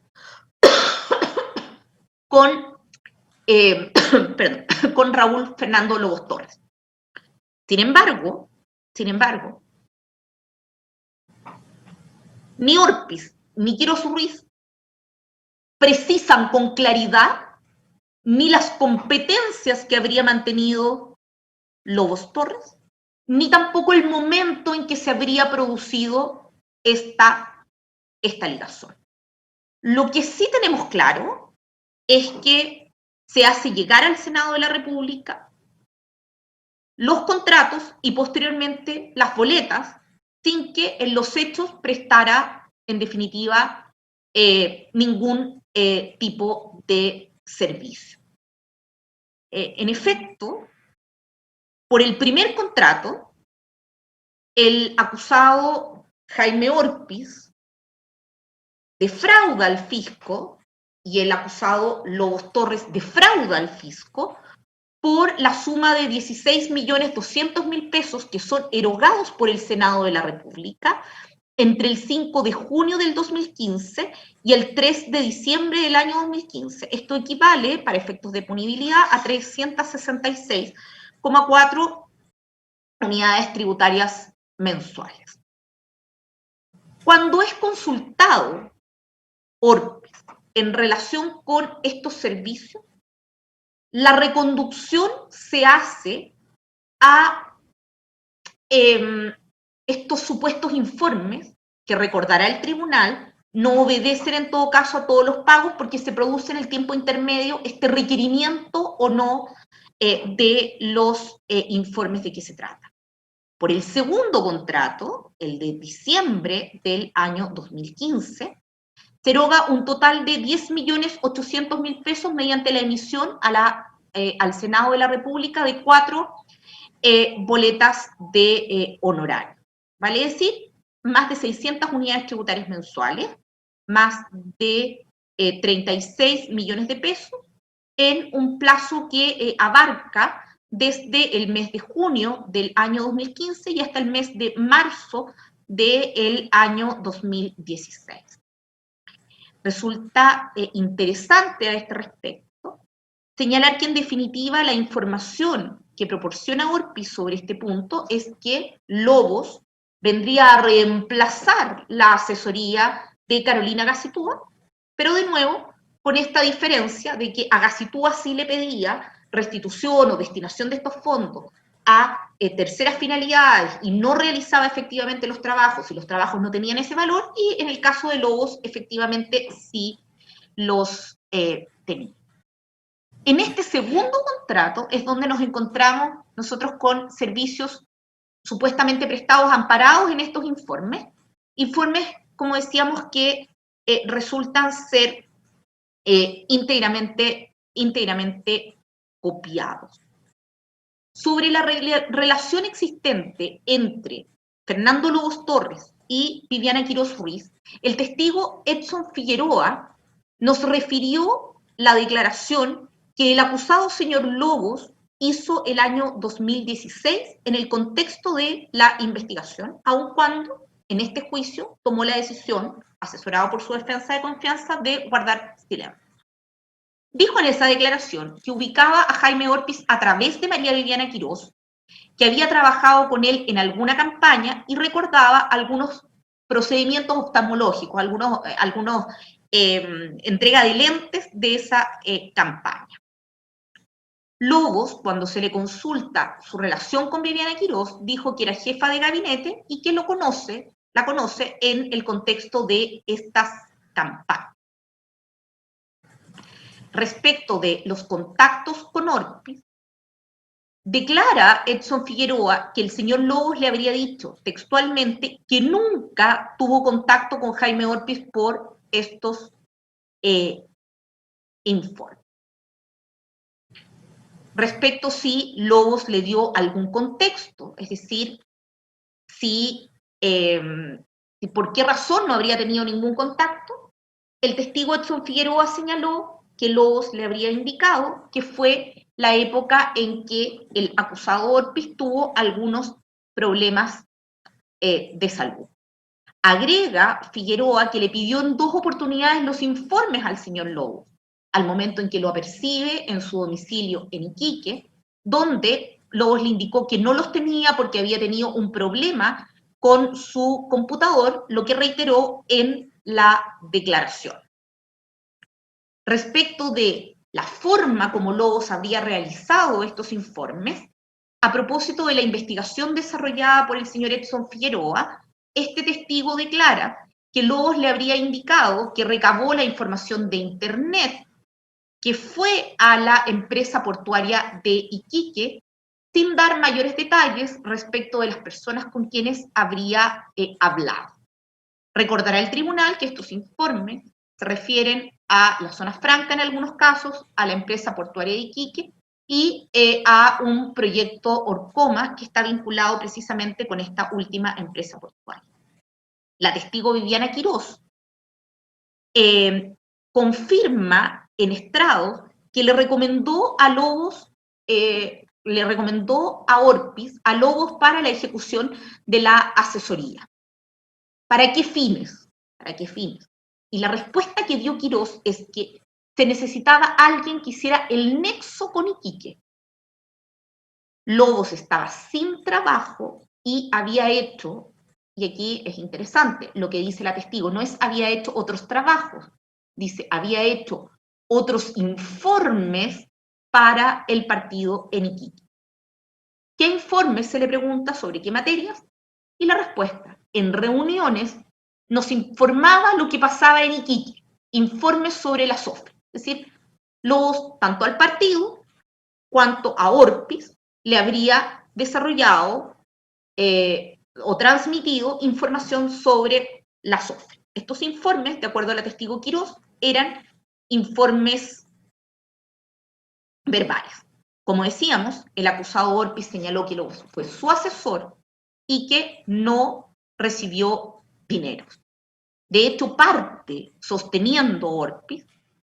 B: con, perdón, con Raúl Fernando Lobos Torres. Sin embargo, ni Orpiz ni Quirós Ruiz precisan con claridad ni las competencias que habría mantenido Lobos Torres, ni tampoco el momento en que se habría producido esta ligación. Lo que sí tenemos claro es que se hace llegar al Senado de la República los contratos y posteriormente las boletas, sin que en los hechos prestara, en definitiva, ningún tipo de servicio. En efecto, por el primer contrato, el acusado Jaime Orpiz defrauda al fisco y el acusado Lobos Torres defrauda al fisco por la suma de 16.200.000 pesos que son erogados por el Senado de la República entre el 5 de junio del 2015 y el 3 de diciembre del año 2015. Esto equivale, para efectos de punibilidad, a 366,4 unidades tributarias mensuales. Cuando es consultado Orpiz en relación con estos servicios, la reconducción se hace a estos supuestos informes que recordará el tribunal no obedecen en todo caso a todos los pagos porque se produce en el tiempo intermedio este requerimiento o no de los informes de qué se trata. Por el segundo contrato, el de diciembre del año 2015, se eroga un total de 10.800.000 pesos mediante la emisión al Senado de la República de 4 boletas de honorario. Vale decir, más de 600 unidades tributarias mensuales, más de 36 millones de pesos, en un plazo que abarca desde el mes de junio del año 2015 y hasta el mes de marzo del año 2016. Resulta interesante a este respecto señalar que en definitiva la información que proporciona Orpiz sobre este punto es que Lobos vendría a reemplazar la asesoría de Carolina Gacitúa, pero de nuevo con esta diferencia de que a Gacitúa sí le pedía restitución o destinación de estos fondos a terceras finalidades y no realizaba efectivamente los trabajos y los trabajos no tenían ese valor, y en el caso de Lobos efectivamente sí los tenía. En este segundo contrato es donde nos encontramos nosotros con servicios supuestamente prestados, amparados en estos informes, como decíamos, que resultan ser íntegramente copiados. Sobre la relación existente entre Fernando Lobos Torres y Viviana Quirós Ruiz, el testigo Edson Figueroa nos refirió la declaración que el acusado señor Lobos hizo el año 2016 en el contexto de la investigación, aun cuando en este juicio tomó la decisión, asesorado por su defensa de confianza, de guardar silencio. Dijo en esa declaración que ubicaba a Jaime Orpiz a través de María Viviana Quirós, que había trabajado con él en alguna campaña y recordaba algunos procedimientos oftalmológicos, algunos entrega de lentes de esa campaña. Lobos, cuando se le consulta su relación con Viviana Quirós, dijo que era jefa de gabinete y que la conoce en el contexto de estas campañas. Respecto de los contactos con Orpiz, declara Edson Figueroa que el señor Lobos le habría dicho textualmente que nunca tuvo contacto con Jaime Orpiz por estos informes. Respecto si Lobos le dio algún contexto, es decir, si por qué razón no habría tenido ningún contacto, el testigo Edson Figueroa señaló que Lobos le habría indicado que fue la época en que el acusado Orpiz tuvo algunos problemas de salud. Agrega Figueroa que le pidió en 2 oportunidades los informes al señor Lobos, al momento en que lo apercibe en su domicilio en Iquique, donde Lobos le indicó que no los tenía porque había tenido un problema con su computador, lo que reiteró en la declaración. Respecto de la forma como Lobos habría realizado estos informes, a propósito de la investigación desarrollada por el señor Edson Figueroa, este testigo declara que Lobos le habría indicado que recabó la información de Internet, que fue a la empresa portuaria de Iquique, sin dar mayores detalles respecto de las personas con quienes habría hablado. Recordará el tribunal que estos informes se refieren a la zona franca en algunos casos, a la empresa portuaria de Iquique y a un proyecto Orcoma que está vinculado precisamente con esta última empresa portuaria. La testigo Viviana Quirós confirma en estrado que le recomendó a Lobos, le recomendó a Orpis, a Lobos para la ejecución de la asesoría. ¿Para qué fines? ¿Para qué fines? Y la respuesta que dio Quirós es que se necesitaba alguien que hiciera el nexo con Iquique. Lobos estaba sin trabajo y había hecho, y aquí es interesante lo que dice la testigo, no es había hecho otros trabajos, dice había hecho otros informes para el partido en Iquique. ¿Qué informes se le pregunta sobre qué materias? Y la respuesta, en reuniones nos informaba lo que pasaba en Iquique, informes sobre la SOFRE. Es decir, tanto al partido cuanto a Orpis le habría desarrollado o transmitido información sobre la SOFRE. Estos informes, de acuerdo a la testigo Quirós, eran informes verbales. Como decíamos, el acusado Orpis señaló que Lobos fue su asesor y que no recibió dineros. De hecho, parte sosteniendo Orpis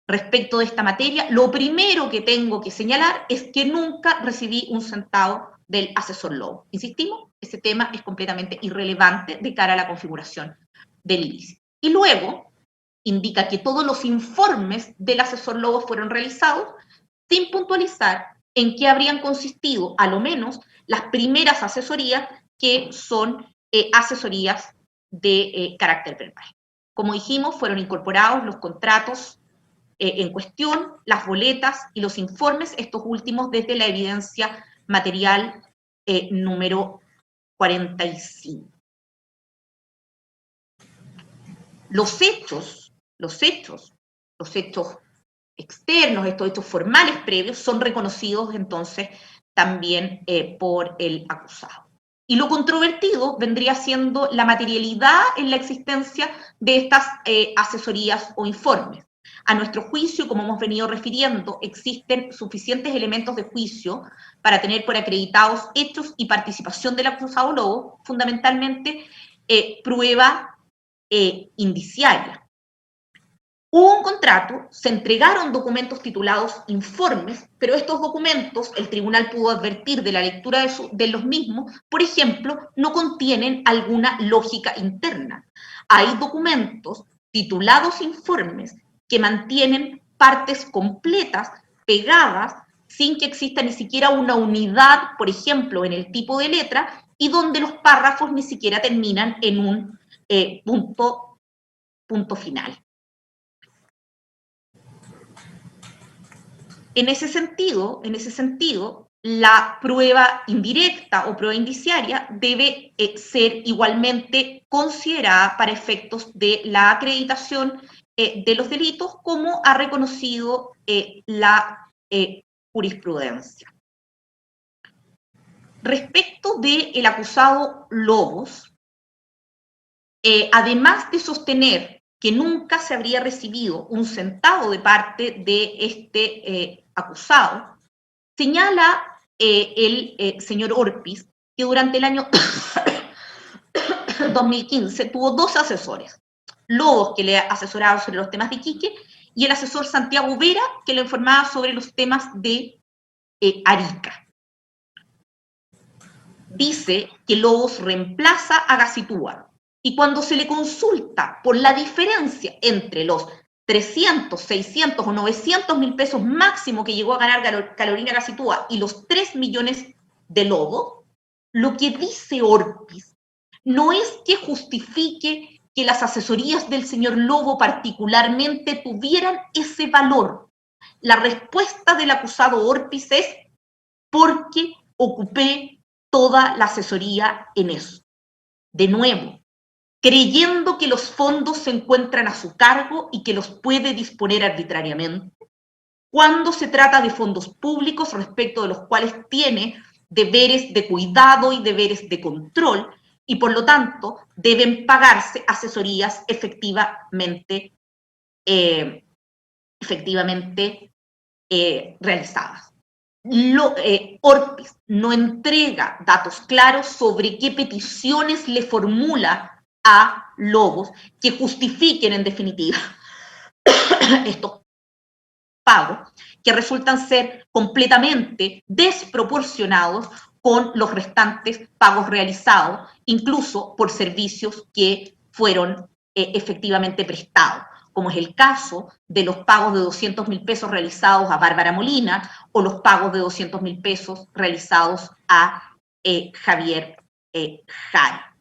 B: respecto de esta materia, lo primero que tengo que señalar es que nunca recibí un centavo del asesor Lobos. Insistimos, ese tema es completamente irrelevante de cara a la configuración del ilícito. Y luego indica que todos los informes del asesor Lobos fueron realizados sin puntualizar en qué habrían consistido, a lo menos, las primeras asesorías, que son asesorías de carácter verbal. Como dijimos, fueron incorporados los contratos en cuestión, las boletas y los informes, estos últimos desde la evidencia material número 45. Los hechos externos, estos hechos formales previos, son reconocidos entonces también por el acusado. Y lo controvertido vendría siendo la materialidad en la existencia de estas asesorías o informes. A nuestro juicio, como hemos venido refiriendo, existen suficientes elementos de juicio para tener por acreditados hechos y participación del acusado Lobo, fundamentalmente prueba indiciaria. Hubo un contrato, se entregaron documentos titulados informes, pero estos documentos, el tribunal pudo advertir de la lectura de los mismos, por ejemplo, no contienen alguna lógica interna. Hay documentos titulados informes que mantienen partes completas, pegadas, sin que exista ni siquiera una unidad, por ejemplo, en el tipo de letra, y donde los párrafos ni siquiera terminan en un punto final. En ese sentido, la prueba indirecta o prueba indiciaria debe ser igualmente considerada para efectos de la acreditación de los delitos, como ha reconocido la jurisprudencia. Respecto del acusado Lobos, además de sostener que nunca se habría recibido un centavo de parte de este acusado, señala el señor Orpis que durante el año 2015 tuvo 2 asesores, Lobos, que le asesoraba sobre los temas de Iquique, y el asesor Santiago Vera, que le informaba sobre los temas de Arica. Dice que Lobos reemplaza a Gacitúa, Y cuando se le consulta por la diferencia entre los 300, 600 o 900 mil pesos máximo que llegó a ganar Carolina Gacitúa y los 3 millones de Lobo, lo que dice Orpis no es que justifique que las asesorías del señor Lobo particularmente tuvieran ese valor. La respuesta del acusado Orpis es porque ocupé toda la asesoría en eso. De nuevo, creyendo que los fondos se encuentran a su cargo y que los puede disponer arbitrariamente, cuando se trata de fondos públicos respecto de los cuales tiene deberes de cuidado y deberes de control, y por lo tanto deben pagarse asesorías efectivamente realizadas. Orpis no entrega datos claros sobre qué peticiones le formula a Lobos que justifiquen en definitiva estos pagos, que resultan ser completamente desproporcionados con los restantes pagos realizados, incluso por servicios que fueron efectivamente prestados, como es el caso de los pagos de 200 mil pesos realizados a Bárbara Molina o los pagos de 200 mil pesos realizados a Javier Jara.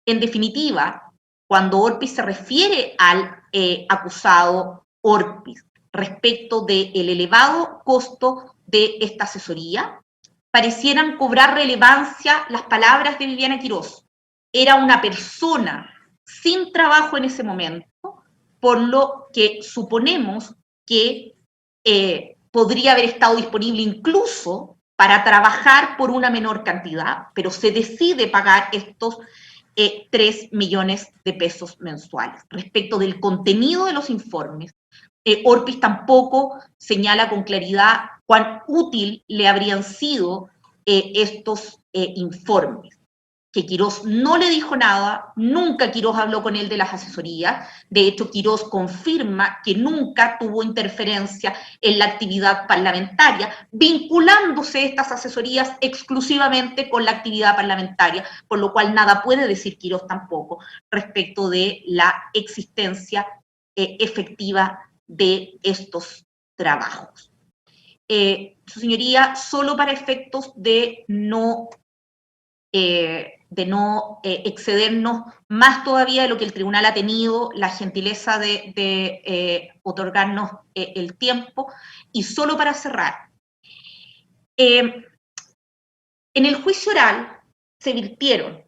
B: En definitiva, cuando Orpis se refiere al acusado Orpis respecto del elevado costo de esta asesoría, parecieran cobrar relevancia las palabras de Viviana Quirós. Era una persona sin trabajo en ese momento, por lo que suponemos que podría haber estado disponible incluso para trabajar por una menor cantidad, pero se decide pagar estos 3 millones de pesos mensuales. Respecto del contenido de los informes, Orpis tampoco señala con claridad cuán útil le habrían sido estos informes. Que Quirós no le dijo nada, nunca Quirós habló con él de las asesorías, de hecho Quirós confirma que nunca tuvo interferencia en la actividad parlamentaria, vinculándose estas asesorías exclusivamente con la actividad parlamentaria, por lo cual nada puede decir Quirós tampoco respecto de la existencia efectiva de estos trabajos. Su señoría, solo para efectos de no excedernos más todavía de lo que el tribunal ha tenido la gentileza de otorgarnos el tiempo, y solo para cerrar, en el juicio oral se virtieron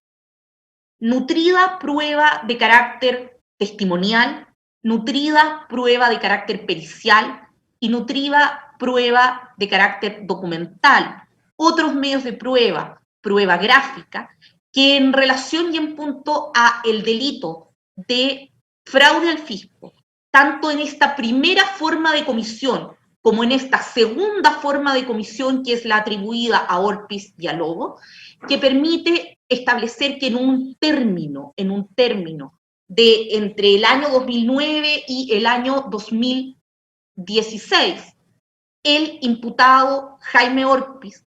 B: nutrida prueba de carácter testimonial, nutrida prueba de carácter pericial y nutrida prueba de carácter documental, otros medios de prueba gráfica, que en relación y en punto a el delito de fraude al fisco, tanto en esta primera forma de comisión como en esta segunda forma de comisión, que es la atribuida a Orpis y a Lobo, que permite establecer que en un término de entre el año 2009 y el año 2016, el imputado Jaime Orpis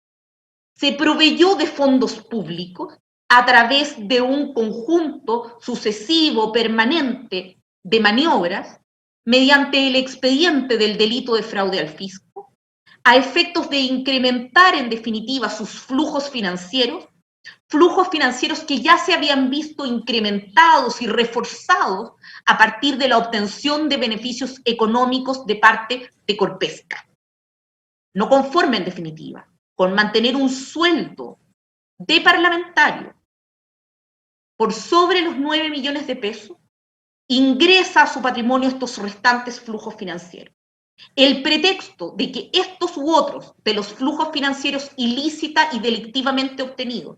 B: se proveyó de fondos públicos a través de un conjunto sucesivo, permanente, de maniobras, mediante el expediente del delito de fraude al fisco, a efectos de incrementar, en definitiva, sus flujos financieros que ya se habían visto incrementados y reforzados a partir de la obtención de beneficios económicos de parte de Corpesca. No conforme, en definitiva, con mantener un sueldo de parlamentario por sobre los 9 millones de pesos, ingresa a su patrimonio estos restantes flujos financieros. El pretexto de que estos u otros de los flujos financieros ilícita y delictivamente obtenidos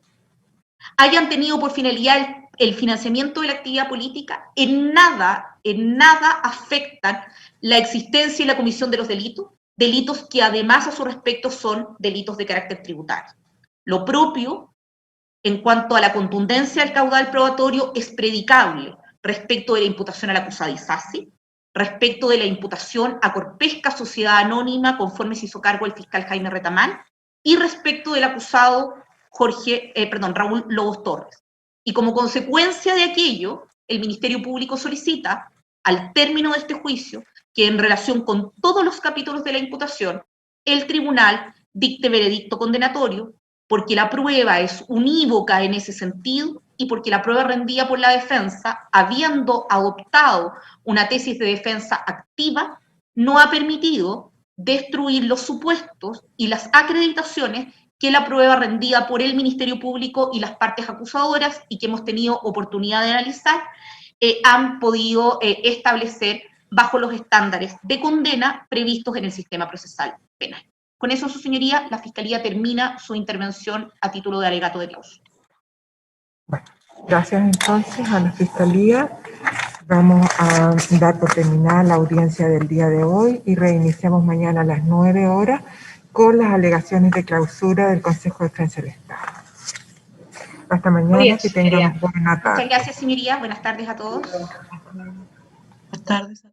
B: hayan tenido por finalidad el financiamiento de la actividad política, en nada afectan la existencia y la comisión de los delitos que además a su respecto son delitos de carácter tributario. Lo propio, en cuanto a la contundencia del caudal probatorio, es predicable respecto de la imputación al acusado Isasi, respecto de la imputación a Corpesca Sociedad Anónima, conforme se hizo cargo el fiscal Jaime Retamán, y respecto del acusado Raúl Lobos Torres. Y como consecuencia de aquello, el Ministerio Público solicita, al término de este juicio, que en relación con todos los capítulos de la imputación, el tribunal dicte veredicto condenatorio, porque la prueba es unívoca en ese sentido y porque la prueba rendida por la defensa, habiendo adoptado una tesis de defensa activa, no ha permitido destruir los supuestos y las acreditaciones que la prueba rendida por el Ministerio Público y las partes acusadoras y que hemos tenido oportunidad de analizar, han podido establecer bajo los estándares de condena previstos en el sistema procesal penal. Con eso, su señoría, la Fiscalía termina su intervención a título de alegato de clausura.
C: Bueno, gracias entonces a la Fiscalía. Vamos a dar por terminada la audiencia del día de hoy y reiniciamos mañana a las 9 horas con las alegaciones de clausura del Consejo de Defensa del Estado. Hasta mañana,
B: bien,
C: que tengan buena tarde.
B: Muchas gracias, señoría. Buenas tardes a todos.
D: Buenas tardes.